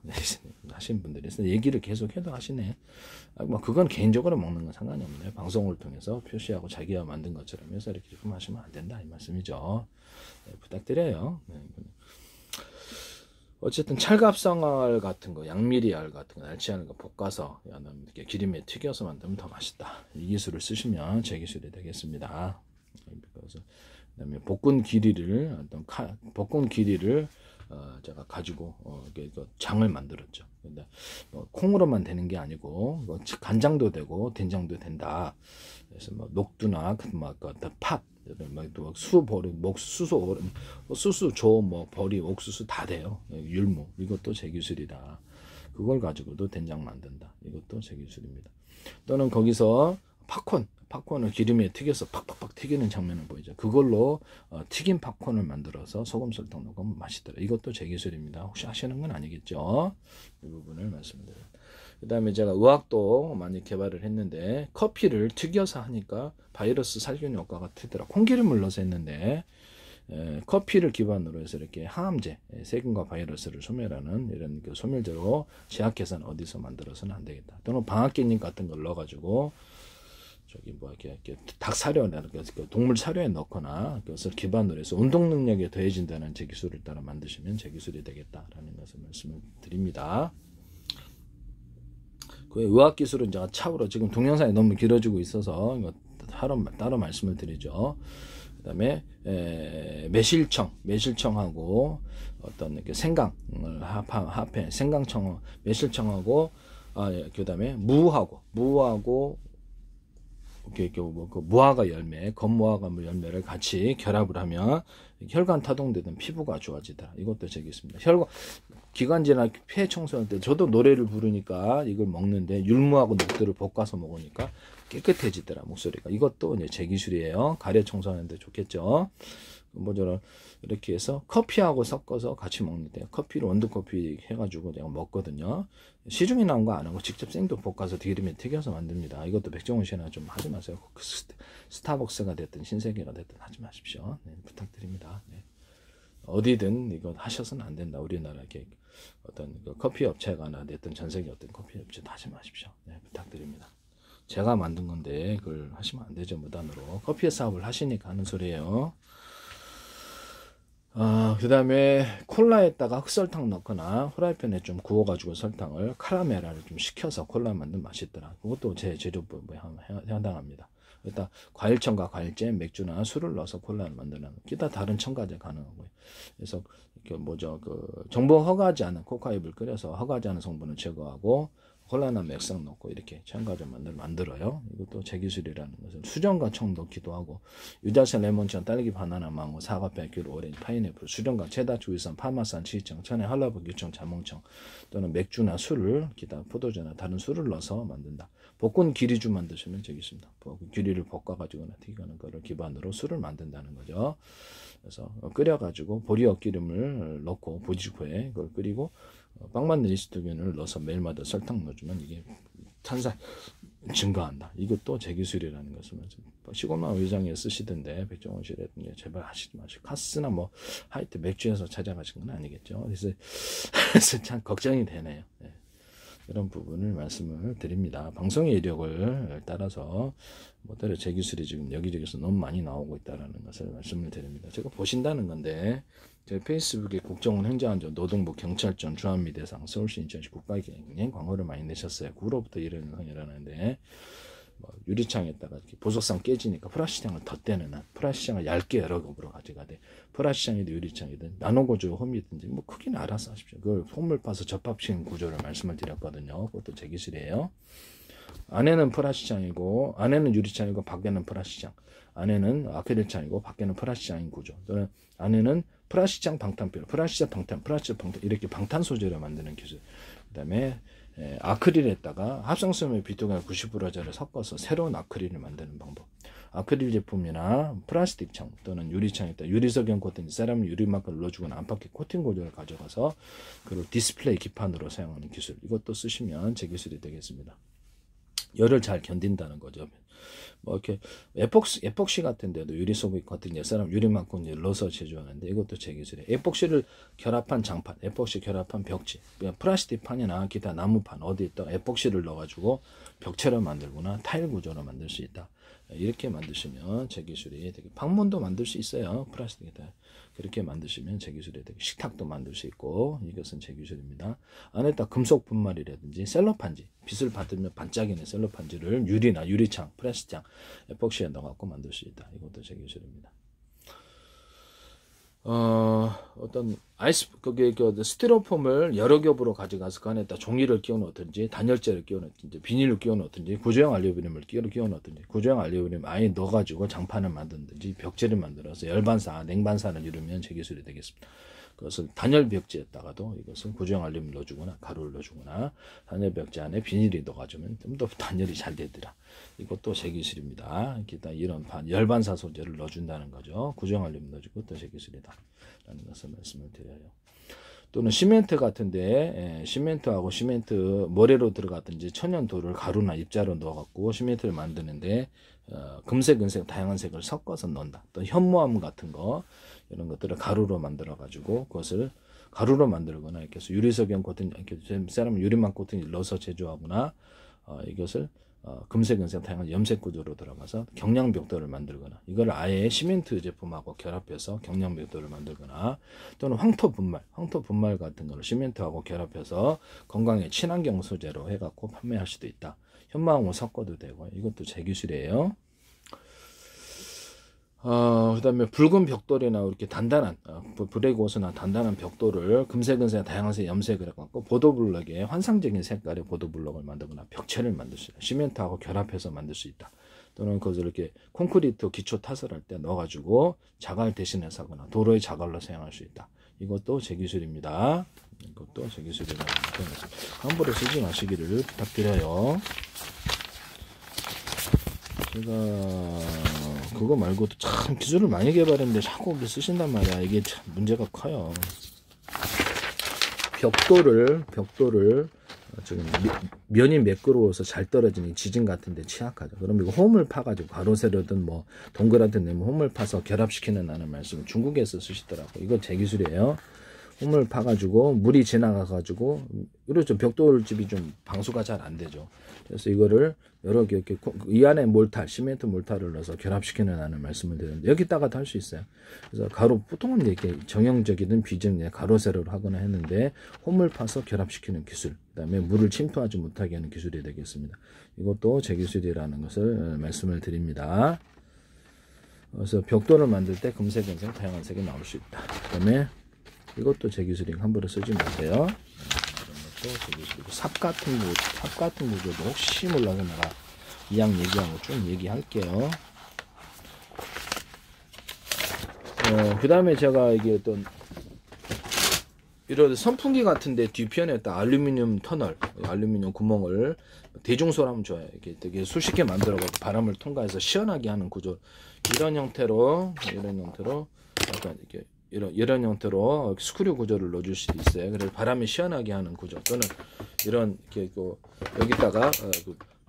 하신 분들이 있어서 얘기를 계속 해도 하시네. 뭐 그건 개인적으로 먹는 건 상관이 없네요. 방송을 통해서 표시하고 자기가 만든 것처럼 해서 이렇게 제품하시면 안 된다 이 말씀이죠. 네, 부탁드려요. 네. 어쨌든 찰갑상알 같은 거, 양미리알 같은 거, 날치알 거 볶아서 이렇게 기름에 튀겨서 만들면 더 맛있다. 이 기술을 쓰시면 제 기술이 되겠습니다. 그래서 그다음에 볶은 기리를 제가 가지고 장을 만들었죠. 근데 콩으로만 되는 게 아니고 간장도 되고 된장도 된다. 그래서 녹두나 팥 수소, 버리, 옥수수 다 돼요. 율무 이것도 제 기술이다. 그걸 가지고도 된장 만든다. 이것도 제 기술입니다. 또는 거기서 팝콘을 기름에 튀겨서 팍팍팍 튀기는 장면을 보이죠. 그걸로 튀긴 팝콘을 만들어서 소금 설탕 넣고 맛있더라. 이것도 제 기술입니다. 혹시 하시는 건 아니겠죠? 이 부분을 말씀드려요. 그 다음에 제가 의학도 많이 개발을 했는데 커피를 튀겨서 하니까 바이러스 살균 효과가 되더라. 콩기름을 넣어서 했는데 커피를 기반으로 해서 이렇게 항암제, 세균과 바이러스를 소멸하는 이런 소멸제로 제약회사는 어디서 만들어서는 안 되겠다. 또는 방앗개잎 같은 걸 넣어가지고 이렇게 닭 사료나 동물 사료에 넣거나 그것을 기반으로 해서 운동 능력이 더해진다는 제 기술을 따라 만드시면 제 기술이 되겠다라는 것을 말씀을 드립니다. 그 의학 기술은 제가 차후로 지금 동영상이 너무 길어지고 있어서 이거 따로 말씀을 드리죠. 그다음에 매실청하고 어떤 이렇게 생강을 합해 생강청 매실청하고 그다음에 무하고 그 무화과 열매, 건무화과 열매를 같이 결합을 하면 혈관 타동되던 피부가 좋아지더라. 이것도 저기 있습니다. 기관지나 폐 청소할 때 저도 노래를 부르니까 이걸 먹는데 율무하고 녹두를 볶아서 먹으니까 깨끗해지더라, 목소리가. 이것도 이제 제 기술이에요. 가래 청소하는데 좋겠죠. 뭐저런 이렇게 해서 커피하고 섞어서 같이 먹는데, 커피를 원두커피 해가지고 내가 먹거든요. 시중에 나온 거 안 하고 직접 생도 볶아서 기름에 튀겨서 만듭니다. 이것도 백종원 씨나 좀 하지 마세요. 스타벅스가 됐든 신세계가 됐든 하지 마십시오. 네, 부탁드립니다. 네. 어디든 이거 하셔서는 안 된다. 우리나라 어떤 그 커피 업체가 됐든 전 세계 어떤 커피 업체도 하지 마십시오. 네, 부탁드립니다. 제가 만든 건데 그걸 하시면 안 되죠. 무단으로. 커피 사업을 하시니까 하는 소리예요. 그 다음에 콜라에다가 흑설탕 넣거나 후라이팬에 좀 구워가지고 설탕을 카라멜화를 좀 식혀서 콜라 만들면 맛있더라. 그것도 제 재료법에 해당합니다. 일단 과일청과 과일잼, 맥주나 술을 넣어서 콜라를 만드는 기타 다른 첨가제 가능하고요. 그래서 정부 허가하지 않은 코카잎을 끓여서 허가하지 않은 성분을 제거하고 콜라나 맥상 넣고 이렇게 첨가제 만들어요. 이것도 제 기술이라는 것은 수정과 청 넣기도 하고, 유자차, 레몬청, 딸기, 바나나, 망고, 사과, 백귤, 오렌지, 파인애플, 수정과 체다, 주위산, 파마산, 치청, 천혜, 한라봉, 유청, 자몽청 또는 맥주나 술을, 기타 포도주나 다른 술을 넣어서 만든다. 볶은 기리주 만드시면 저기 있습니다. 기리를 볶아가지거나 튀기는 거를 기반으로 술을 만든다는 거죠. 그래서 끓여가지고 보리어 기름을 넣고 보직후에 그걸 끓이고 빵 만든 이스트균을 넣어서 매일마다 설탕 넣어주면 이게 탄산 증가한다. 이것도 제 기술이라는 것을 시골만 의장에 쓰시던데 백종원 씨라든지 제발 하시지 마시고, 카스나 뭐 하여튼 맥주에서 찾아가신 건 아니겠죠. 그래서 참 걱정이 되네요. 네. 이런 부분을 말씀을 드립니다. 방송의 이력을 따라서 뭐대로 제 기술이 지금 여기저기서 너무 많이 나오고 있다는 것을 말씀을 드립니다. 제가 보신다는 건데, 제 페이스북에 국정원 행정안전 노동부 경찰청 주한미대상 서울시 인천시 국가기행 광고를 많이 내셨어요. 9로부터 일어나는데 유리창에다가 이렇게 보석상 깨지니까 프라시장을 덧대는 한, 프라시장을 얇게 여러 겹으로 가져가되, 프라시장이든 유리창이든 나노구조 홈이든지 뭐 크기는 알아서 하십시오. 그걸 홈을 파서 접합식 구조를 말씀을 드렸거든요. 그것도 제 기술이에요. 안에는 프라시장이고, 안에는 유리창이고 밖에는 프라시장, 안에는 아크릴창이고 밖에는 프라시장인 구조, 또는 안에는 프라시장 방탄필, 프라시장 방탄, 이렇게 방탄 소재를 만드는 기술. 그 다음에 아크릴에다가 합성섬유 비토가 90%짜리를 섞어서 새로운 아크릴을 만드는 방법. 아크릴 제품이나 플라스틱 창 또는 유리창에다 유리석연 코팅, 세라믹 유리막을 넣어주거나 안팎의 코팅 고조를 가져가서 그걸 디스플레이 기판으로 사용하는 기술. 이것도 쓰시면 제 기술이 되겠습니다. 열을 잘 견딘다는 거죠. 뭐 이렇게 에폭시 같은 데도 유리소금 같은 옛사람 유리막고 넣어서 제조하는데, 이것도 제 기술이에요. 에폭시를 결합한 장판, 에폭시 결합한 벽지, 플라스틱 판이나 기타 나무판 어디에다가 에폭시를 넣어가지고 벽체를 만들거나 타일 구조로 만들 수 있다. 이렇게 만드시면 제 기술이 되게, 방문도 만들 수 있어요. 플라스틱에다 그렇게 만드시면 제 기술이 되게, 식탁도 만들 수 있고, 이것은 제 기술입니다. 안에다 금속 분말이라든지 셀로판지, 빛을 받으면 반짝이는 셀로판지를 유리나 유리창, 프레스창, 에폭시에 넣어갖고 만들 수 있다. 이것도 제 기술입니다. 어떤 거기에 스티로폼을 여러 겹으로 가져가서 그 안에다 종이를 끼워 넣든지, 단열재를 끼워 넣든지, 비닐을 끼워 넣든지, 구조형 알루미늄을 끼워 넣든지, 구조형 알루미늄 아예 넣어가지고 장판을 만든지, 벽체를 만들어서 열반사, 냉반사를 이루면 제 기술이 되겠습니다. 그것을 단열 벽지에다가도 이것은 구조형 알루미늄을 넣어주거나 가루를 넣어주거나, 단열 벽지 안에 비닐이 넣어가주면 좀 더 단열이 잘 되더라. 이것도 제 기술입니다. 이런 열반사 소재를 넣어준다는 거죠. 구조형 알루미늄 넣어주고 또 제 기술이다 라는 것을 말씀을 드려요. 또는 시멘트 같은데, 시멘트하고 시멘트 모래로 들어갔든지 천연돌을 가루나 입자로 넣어갖고 시멘트를 만드는데, 금색, 은색, 다양한 색을 섞어서 넣는다. 또 현무암 같은 거, 이런 것들을 가루로 만들어가지고 그것을 가루로 만들거나, 이렇게 해서 유리석연 코팅, 이렇게 사람 유리막 코팅을 넣어서 제조하거나, 이것을 금색, 은색, 다양한 염색 구조로 들어가서 경량벽돌을 만들거나, 이걸 아예 시멘트 제품하고 결합해서 경량벽돌을 만들거나, 또는 황토 분말 같은 거를 시멘트하고 결합해서 건강에 친환경 소재로 해갖고 판매할 수도 있다. 현무암을 섞어도 되고, 이것도 제 기술이에요. 그 다음에 붉은 벽돌이나 이렇게 단단한 브레이크호스나 단단한 벽돌을 금색, 은색, 다양한 염색을 해갖고 보도블럭에 환상적인 색깔의 보도블럭을 만들거나 벽체를 만들 수 있다. 시멘트하고 결합해서 만들 수 있다. 또는 그것을 이렇게 콘크리트 기초 타설할 때 넣어가지고 자갈 대신해서 하거나 도로의 자갈로 사용할 수 있다. 이것도 제 기술입니다. 이것도 제 기술이라는 거 함부로 쓰지 마시기를 부탁드려요. 제가 그거 말고도 참 기술을 많이 개발했는데 자꾸 그렇게 쓰신단 말이야. 이게 참 문제가 커요. 벽돌을 지금 면이 매끄러워서 잘 떨어지는 지진 같은데 취약하죠. 그럼 이거 홈을 파가지고 가로 세로든 뭐 동그랗든 내면 홈을 파서 결합시키는 하는 말씀을 중국에서 쓰시더라고. 이거 제 기술이에요. 홈을 파가지고 물이 지나가가지고 그렇죠. 벽돌집이 좀 방수가 잘 안 되죠. 그래서 이거를 여러 개 이렇게 이 안에 몰탈, 시멘트 몰탈을 넣어서 결합시키는 하는 말씀을 드렸는데 여기다가도 할 수 있어요. 그래서 가로 보통은 이렇게 정형적이든 비정형 가로 세로를 하거나 했는데 홈을 파서 결합시키는 기술, 그다음에 물을 침투하지 못하게 하는 기술이 되겠습니다. 이것도 제 기술이라는 것을 말씀을 드립니다. 그래서 벽돌을 만들 때 금색, 은색, 다양한 색이 나올 수 있다. 그다음에 이것도 제 기술이니까 함부로 쓰지 마세요. 이런 것도 제 기술이고 삽 같은 구조도 혹시 몰라서 내가 이왕 얘기하고 좀 얘기할게요. 그 다음에 제가 이게 어떤 이런 선풍기 같은데 뒤편에다 알루미늄 터널, 알루미늄 구멍을 대중소를 하면 좋아요. 이렇게 되게 수십 개 만들어가지고 바람을 통과해서 시원하게 하는 구조. 이런 형태로 약간 이렇게 이런 형태로 스크류 구조를 넣어줄 수도 있어요. 그래서 바람이 시원하게 하는 구조 또는 이런 이렇게 여기다가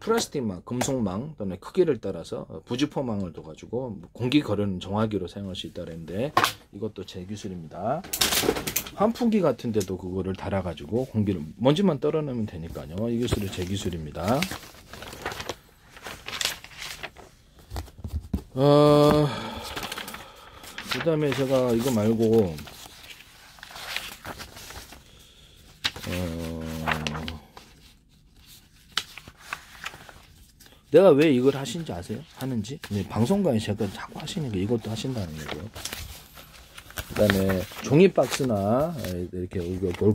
플라스틱망, 금속망 또는 크기를 따라서 부지포망을 둬가지고 공기 거르는 정화기로 사용할 수 있다는데 이것도 제 기술입니다. 환풍기 같은데도 그거를 달아가지고 공기를 먼지만 떨어내면 되니까요. 이 기술이 제 기술입니다. 그 다음에 제가 이거 말고 내가 왜 이걸 하신지 아세요? 하는지? 방송가에 제가 자꾸 하시니까 이것도 하신다는 거고요. 그 다음에 종이박스나 이렇게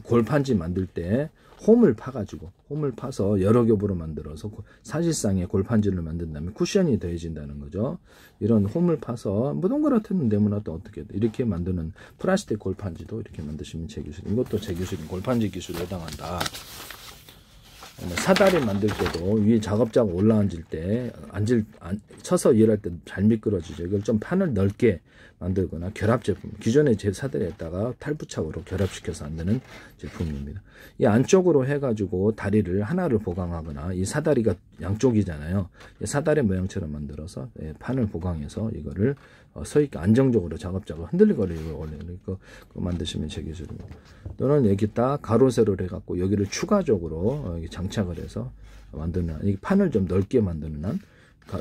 골판지 만들 때 홈을 파서 여러 겹으로 만들어서 사실상의 골판지를 만든다면 쿠션이 더해진다는 거죠. 이런 홈을 파서 뭐 동그랗든 네모나든 어떻게 이렇게 만드는 플라스틱 골판지도 이렇게 만드시면 제 기술. 이것도 제 기술인 골판지 기술에 해당한다. 사다리 만들 때도 위에 작업자가 올라앉을 때 쳐서 일할 때 잘 미끄러지죠. 이걸 좀 판을 넓게 만들거나 결합 제품, 기존의 제 사다리에다가 탈부착으로 결합시켜서 만드는 제품입니다. 이 안쪽으로 해가지고 다리를 하나를 보강하거나 이 사다리가 양쪽이잖아요. 이 사다리 모양처럼 만들어서 판을 보강해서 이거를 서있게 안정적으로 작업자가 흔들리거나 이걸 올리는 거 만드시면 제 기술입니다. 또는 여기다 가로 세로를 해갖고 여기를 추가적으로 장착을 해서 만드는 이 판을 좀 넓게 만드는 한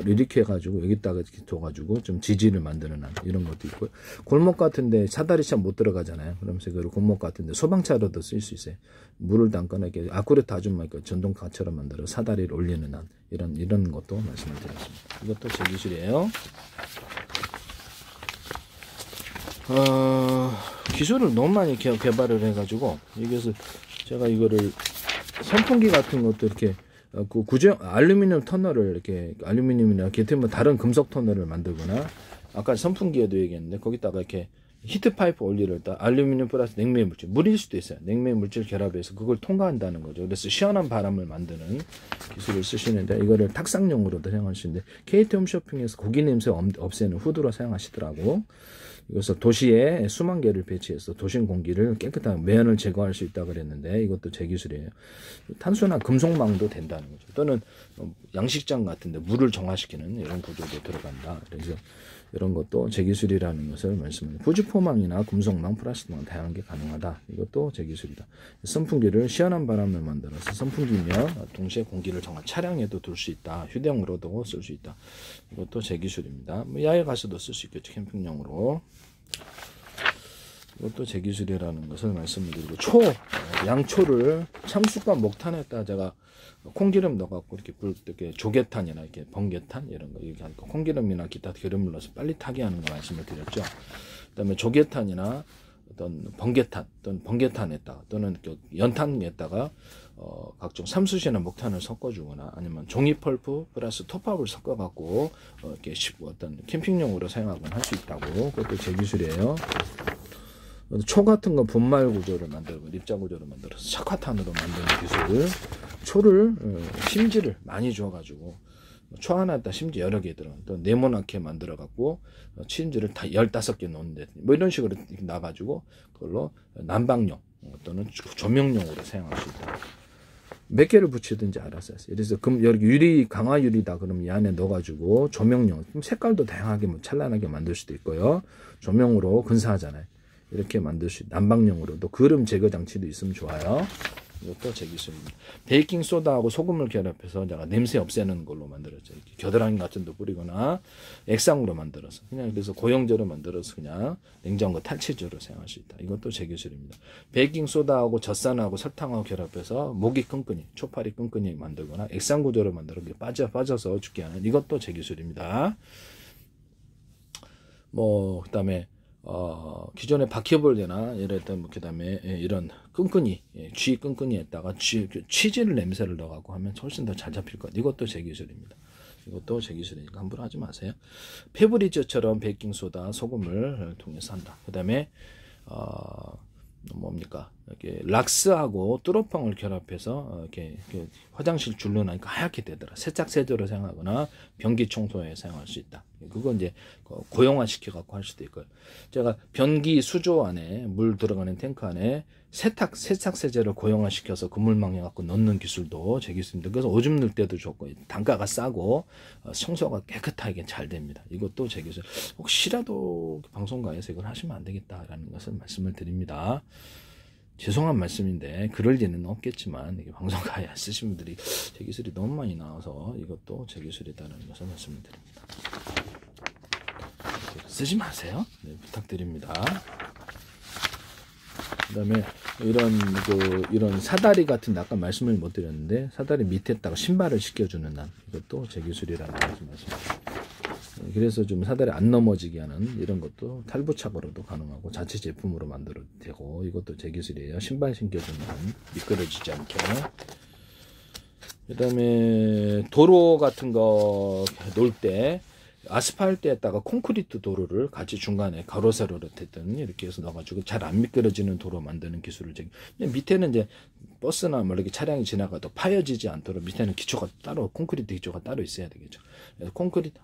이렇게 해가지고 여기다가 이렇게 둬가지고 좀 지지를 만드는 한 이런 것도 있고요. 골목 같은데 사다리차 못 들어가잖아요. 그러면서 그 골목 같은데 소방차로도 쓸 수 있어요. 물을 담거나 이렇게 아쿠르트 아줌마 전동카처럼 만들어 사다리를 올리는 한 이런 것도 말씀을 드렸습니다. 이것도 제 기술이에요. 기술을 너무 많이 개발을 해가지고 여기서 제가 이거를 선풍기 같은 것도 이렇게 알루미늄 터널을 이렇게 알루미늄이나 게테면 다른 금속 터널을 만들거나 아까 선풍기에도 얘기했는데 거기다가 이렇게 히트 파이프 원리를 알루미늄 플러스 냉매 물질, 물일 수도 있어요. 냉매 물질 결합해서 그걸 통과한다는 거죠. 그래서 시원한 바람을 만드는 기술을 쓰시는데 이거를 탁상용으로도 사용할 수 있는데 KT 홈쇼핑에서 고기 냄새 없애는 후드로 사용하시더라고. 이것을 도시에 수만 개를 배치해서 도심 공기를 깨끗한 매연을 제거할 수 있다고 그랬는데 이것도 제 기술이에요. 탄소나 금속망도 된다는 거죠. 또는 양식장 같은데 물을 정화시키는 이런 구조도 들어간다. 그래서 이런 것도 제 기술이라는 것을 말씀드립니다. 부지포망이나 금속망, 플라스틱망 다양한 게 가능하다. 이것도 제 기술이다. 선풍기를 시원한 바람을 만들어서 선풍기며 동시에 공기를 정화 차량에도 둘 수 있다. 휴대용으로도 쓸 수 있다. 이것도 제 기술입니다. 야외 가서도 쓸 수 있겠죠. 캠핑용으로. 이것도 제 기술이라는 것을 말씀드리고 양초를 참숯과 목탄에다 제가 콩기름 넣어갖고 이렇게 조개탄이나 이렇게 번개탄 이런 거 이렇게 하니까 콩기름이나 기타 기름을 넣어서 빨리 타게 하는 거 말씀을 드렸죠. 그다음에 조개탄이나 어떤 번개탄 또는 번개탄에다가 또는 연탄에다가 각종 삼수시나 목탄을 섞어주거나 아니면 종이 펄프 플러스 톱밥을 섞어갖고 이렇게 어떤 캠핑용으로 사용하거나 할 수 있다고. 그것도 제 기술이에요. 초 같은 거 분말 구조를 만들고 립자 구조를 만들어서 착화탄으로 만드는 기술. 초를 심지를 많이 줘가지고 초 하나에다 심지 여러 개 들어 또 네모나게 만들어 갖고 심지를 다 15개 놓는데 뭐 이런 식으로 나가지고 그걸로 난방용 또는 조명용으로 사용할 수 있다. 몇 개를 붙이든지 알아서 했어요. 그래서 여기 유리 강화 유리다 그러면 이 안에 넣어가지고 조명용 색깔도 다양하게 뭐 찬란하게 만들 수도 있고요. 조명으로 근사하잖아요. 이렇게 만들 수 있고 난방용으로도 그름 제거 장치도 있으면 좋아요. 이것도 제 기술입니다. 베이킹 소다하고 소금을 결합해서 제가 냄새 없애는 걸로 만들었죠. 이렇게 겨드랑이 같은 데 뿌리거나 액상으로 만들어서 그냥 그래서 고용제로 만들어서 그냥 냉장고 탈취제로 사용할 수 있다. 이것도 제 기술입니다. 베이킹 소다하고 젖산하고 설탕하고 결합해서 목이 끈끈이, 초파리 끈끈이 만들거나 액상 구조로 만들어 빠져서 죽게 하는 이것도 제 기술입니다. 뭐 그다음에 기존에 바퀴벌레나 예를 들면 뭐 그다음에 이런 끈끈이 쥐 끈끈이에다가 치즈를 냄새를 넣어갖고 하면 훨씬 더 잘 잡힐 것. 이것도 제 기술입니다. 이것도 제 기술이니까 함부로 하지 마세요. 페브리즈처럼 베이킹소다, 소금을 통해서 한다. 그다음에 뭡니까? 이렇게 락스하고 뚜러펑을 결합해서 이렇게 화장실 줄로 나니까 하얗게 되더라. 세탁 세제로 사용하거나 변기 청소에 사용할 수 있다. 그거 이제 고형화 시켜 갖고 할 수도 있고요. 제가 변기 수조 안에 물 들어가는 탱크 안에 세탁 세제를 고형화 시켜서 그물망 해 갖고 넣는 기술도 제 기술입니다. 그래서 오줌 넣을 때도 좋고 단가가 싸고 청소가 깨끗하게 잘 됩니다. 이것도 제 기술. 혹시라도 방송가에서 이걸 하시면 안 되겠다라는 것을 말씀을 드립니다. 죄송한 말씀인데 그럴 리는 없겠지만 이게 방송가에 쓰신 분들이 제 기술이 너무 많이 나와서 이것도 제 기술이다라는 것을 말씀을 드립니다. 쓰지 마세요. 네, 부탁드립니다. 그 다음에 이런 사다리 같은 아까 말씀을 못 드렸는데 사다리 밑에다가 신발을 시켜주는 난 이것도 제 기술이라는 것을 말씀드립니다. 그래서 좀 사다리 안 넘어지게 하는 이런 것도 탈부착으로도 가능하고 자체 제품으로 만들어도 되고 이것도 제 기술이에요. 신발 신겨주는 미끄러지지 않게. 그 다음에 도로 같은 거 놓을 때 아스팔트에다가 콘크리트 도로를 같이 중간에 가로 세로로 됐든 이렇게 해서 넣어가지고 잘 안 미끄러지는 도로 만드는 기술을 밑에는 이제 버스나 뭐 이렇게 차량이 지나가도 파여지지 않도록 밑에는 기초가 따로 콘크리트 기초가 따로 있어야 되겠죠. 그래서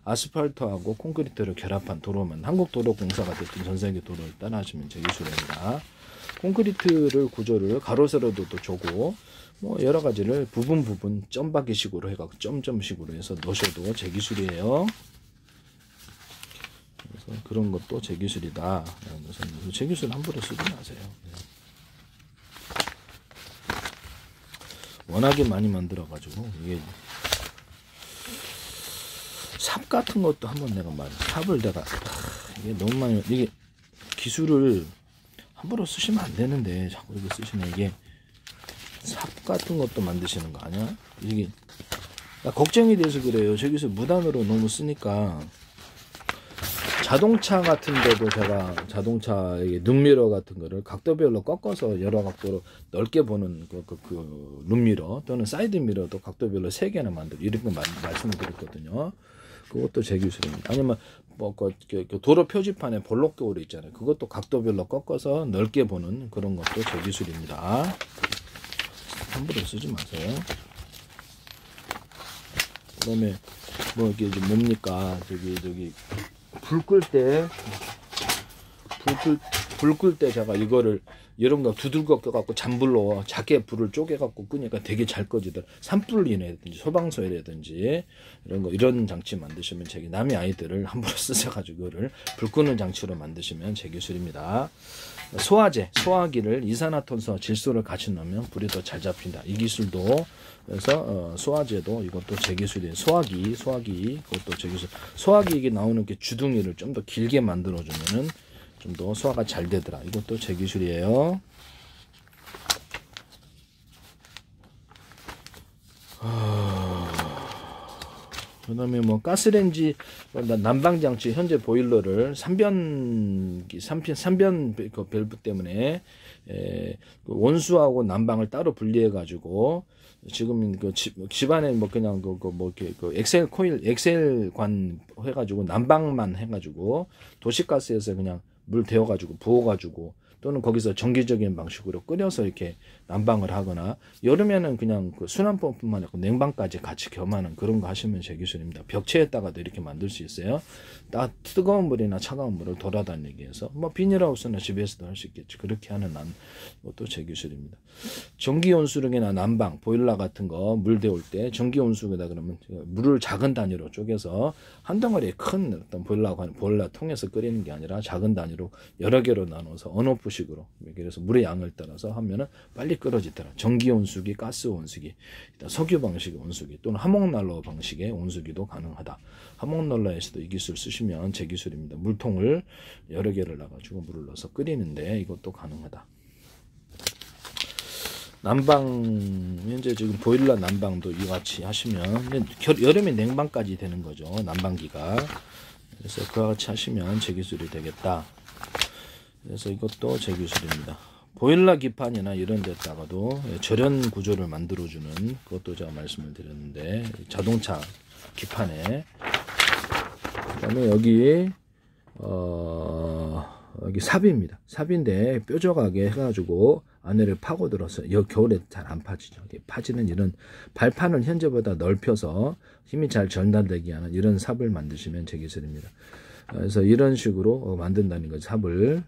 아스팔트하고 콘크리트를 결합한 도로만 한국도로공사가 됐든 전 세계 도로를 따라하시면 제 기술입니다. 콘크리트를 구조를 가로 세로도 조고 뭐 여러 가지를 부분 점박이식으로 해갖고 점점식으로 해서 넣으셔도 제 기술이에요. 그래서 그런 것도 제 기술이다. 제 기술 함부로 쓰지 마세요. 워낙에 많이 만들어가지고 이게 삽 같은 것도 한번 내가 삽을 내가 이게 너무 많이 이게 기술을 함부로 쓰시면 안 되는데 자꾸 이렇게 쓰시네. 이게 삽 같은 것도 만드시는 거 아니야? 이게 걱정이 돼서 그래요. 저기서 무단으로 너무 쓰니까. 자동차 같은 데도 제가 자동차의 룸미러 같은 거를 각도별로 꺾어서 여러 각도로 넓게 보는 그 룸미러 또는 사이드미러도 각도별로 3개나 만들고 이런 거 말씀을 드렸거든요. 그것도 제 기술입니다. 아니면 뭐 도로 표지판에 볼록도로 있잖아요. 그것도 각도별로 꺾어서 넓게 보는 그런 것도 제 기술입니다. 함부로 쓰지 마세요. 그다음에 뭐 이게 뭡니까 저기 불 끌 때 제가 이거를 이런 거 두들겨 갖고 잔불로 작게 불을 쪼개 갖고 끄니까 되게 잘 꺼지더라. 산불이라든지 소방서라든지 이런 장치 만드시면 남의 아이들을 함부로 쓰셔가지고 이거를 불 끄는 장치로 만드시면 제 기술입니다. 소화기를 이산화탄소 질소를 같이 넣으면 불이 더 잘 잡힌다. 이 기술도 그래서 소화제도 이것도 제 기술이에요. 소화기 그것도 제 기술. 소화기 이게 나오는 게 주둥이를 좀 더 길게 만들어주면은 좀 더 소화가 잘 되더라. 이것도 제 기술이에요. 그다음에 뭐 가스레인지 난방장치 현재 보일러를 3변 그 밸브 때문에 그 온수하고 난방을 따로 분리해 가지고 지금 그 집안에 뭐 그냥 뭐 이렇게 그 엑셀관 해가지고 난방만 해가지고 도시가스에서 그냥 물 데워가지고 부어가지고 또는 거기서 정기적인 방식으로 끓여서 이렇게 난방을 하거나 여름에는 그냥 그 순환법뿐만 아니라 냉방까지 같이 겸하는 그런 거 하시면 제 기술입니다. 벽체에다가도 이렇게 만들 수 있어요. 뜨거운 물이나 차가운 물을 돌아다니기 위해서 뭐 비닐하우스나 집에서도 할 수 있겠죠. 그렇게 하는 것도 제 기술입니다. 전기 온수력이나 난방, 보일러 같은 거 물 데울 때 전기 온수기다 그러면 물을 작은 단위로 쪼개서 한 덩어리에 큰 어떤 보일러 통해서 끓이는 게 아니라 작은 단위로 여러 개로 나눠서 온오프식으로 그래서 물의 양을 따라서 하면은 빨리 끓어지더라. 전기 온수기, 가스 온수기, 석유 방식의 온수기 또는 화목난로 방식의 온수기도 가능하다. 화목난로에서도 이 기술 쓰시면 제 기술입니다. 물통을 여러 개를 놔가지고 물을 넣어서 끓이는데 이것도 가능하다. 난방 현재 지금 보일러 난방도 이같이 하시면 여름에 냉방까지 되는 거죠. 난방기가. 그래서 그와 같이 하시면 제 기술이 되겠다. 그래서 이것도 제 기술입니다. 보일러 기판이나 이런 데다가도 절연 구조를 만들어주는 그것도 제가 말씀을 드렸는데 자동차 기판에 그다음에 여기 삽입니다. 삽인데 뾰족하게 해가지고 안에를 파고들어서 겨울에 잘 안 파지죠. 파지는 이런 발판을 현재보다 넓혀서 힘이 잘 전달되게 하는 이런 삽을 만드시면 제 기술입니다. 그래서 이런 식으로 만든다는 거죠. 삽을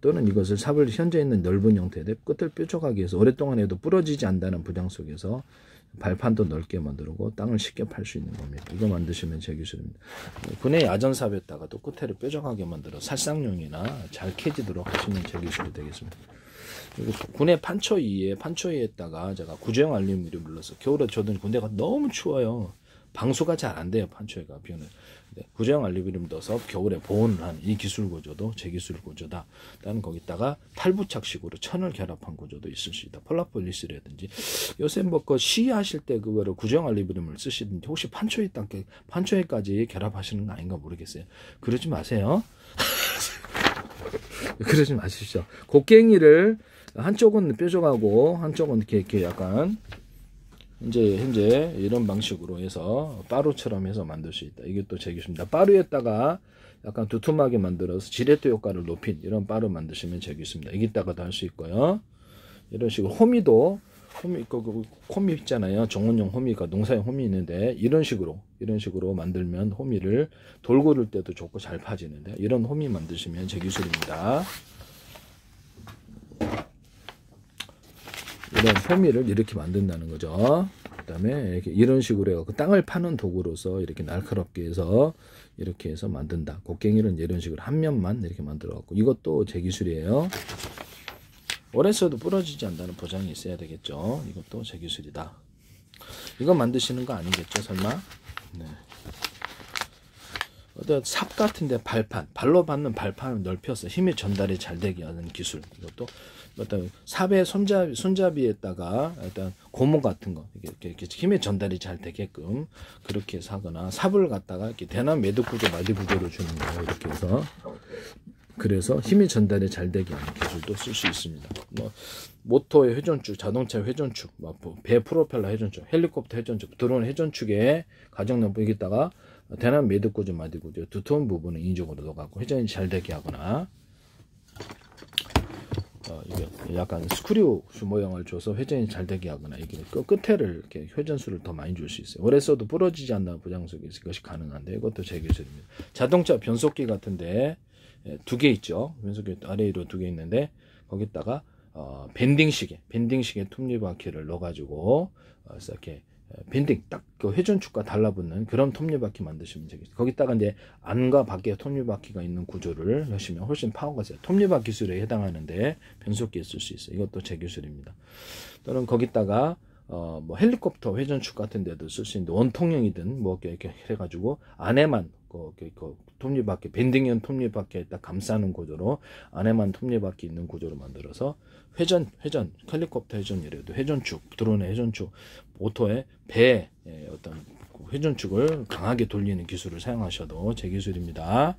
또는 이것을 삽을 현재 있는 넓은 형태에 끝을 뾰족하게 해서 오랫동안 해도 부러지지 않는다는 부장 속에서 발판도 넓게 만들고 땅을 쉽게 팔 수 있는 겁니다. 이거 만드시면 제 기술입니다. 군의 야전삽에다가도 끝에를 뾰족하게 만들어 살상용이나 잘 캐지도록 하시면 제 기술이 되겠습니다. 그리고 군의 판초이에다가 제가 구조형 알루미늄을 눌러서 겨울에 저도 군대가 너무 추워요. 방수가 잘 안 돼요. 판초이가 비오는. 구조형 알루미늄 넣어서 겨울에 보온을 하는 이 기술 구조도 제 기술 구조다. 다른 거기다가 탈부착식으로 천을 결합한 구조도 있을 수 있다. 폴라폴리스라든지 요새 뭐 그 시하실 때 그거를 구조형 알루미늄을 쓰시든지 혹시 판초이까지 결합하시는 거 아닌가 모르겠어요. 그러지 마세요. 그러지 마십시오. 곡괭이를 한쪽은 뾰족하고 한쪽은 이렇게 약간 현재 이런 방식으로 해서 빠루처럼 해서 만들 수 있다. 이게 또 제 기술입니다. 빠루에다가 약간 두툼하게 만들어서 지렛대 효과를 높인 이런 빠루 만드시면 제 기술입니다. 여기다가도 할 수 있고요. 이런 식으로 호미 있잖아요. 정원용 호미가 농사용 호미 있는데 이런 식으로 만들면 호미를 돌 고를 때도 좋고 잘 파지는데 이런 호미 만드시면 제 기술입니다. 이런 호미를 이렇게 만든다는 거죠. 그 다음에 이런 식으로 해서 땅을 파는 도구로서 이렇게 날카롭게 해서 이렇게 해서 만든다. 곡괭이는 이런 식으로 한 면만 이렇게 만들어 갖고 이것도 제 기술이에요. 오래 써도 부러지지 않는다는 보장이 있어야 되겠죠. 이것도 제 기술이다. 이거 만드시는 거 아니겠죠, 설마? 네. 어떤 삽 같은데 발로 받는 발판을 넓혀서 힘의 전달이 잘 되게 하는 기술. 이것도 어떤 삽의 손잡이에다가 일단 고무 같은 거 이렇게 힘의 전달이 잘 되게끔 그렇게 해서 하거나 삽을 갖다가 이렇게 대남 매듭 구조 마디 구조로 주는 거예요. 이렇게 해서 그래서 힘이 전달이 잘 되게 하는 기술도 쓸 수 있습니다. 뭐 모터의 회전축, 자동차 회전축, 배 프로펠러 회전축, 헬리콥터 회전축, 드론 회전축에 가정용 여기다가 대남 매듭 구조, 마디 구조 두터운 부분을 인위적으로 넣어갖고 회전이 잘 되게 하거나 이게 약간 스크류 모양을 줘서 회전이 잘 되게 하거나 이게 끝에를 이렇게 회전수를 더 많이 줄 수 있어요. 오래 써도 부러지지 않는 부장 속에서 이것이 가능한데 이것도 제 기술입니다. 자동차 변속기 같은데 두 개 있죠. 변속기 아래로 두 개 있는데 거기다가 밴딩식의 톱니바퀴를 넣어가지고 이렇게 밴딩 딱 그 회전축과 달라붙는 그런 톱니바퀴 만드시면 되겠죠. 거기다가 이제 안과 밖에 톱니바퀴가 있는 구조를 하시면 훨씬 파워가 세요. 톱니바퀴 기술에 해당하는데 변속기에 쓸 수 있어요. 이것도 제 기술입니다. 또는 거기다가 뭐 헬리콥터 회전축 같은 데도 쓸 수 있는데 원통형이든 뭐 이렇게 해가지고 안에만 톱니바퀴 밴딩형 톱니바퀴에 딱 감싸는 구조로 안에만 톱니바퀴 있는 구조로 만들어서 회전 헬리콥터 회전이라도 회전축 드론의 회전축 모터의 배의 어떤 회전축을 강하게 돌리는 기술을 사용하셔도 제 기술입니다.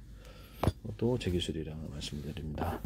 또 제 기술이라고 말씀드립니다.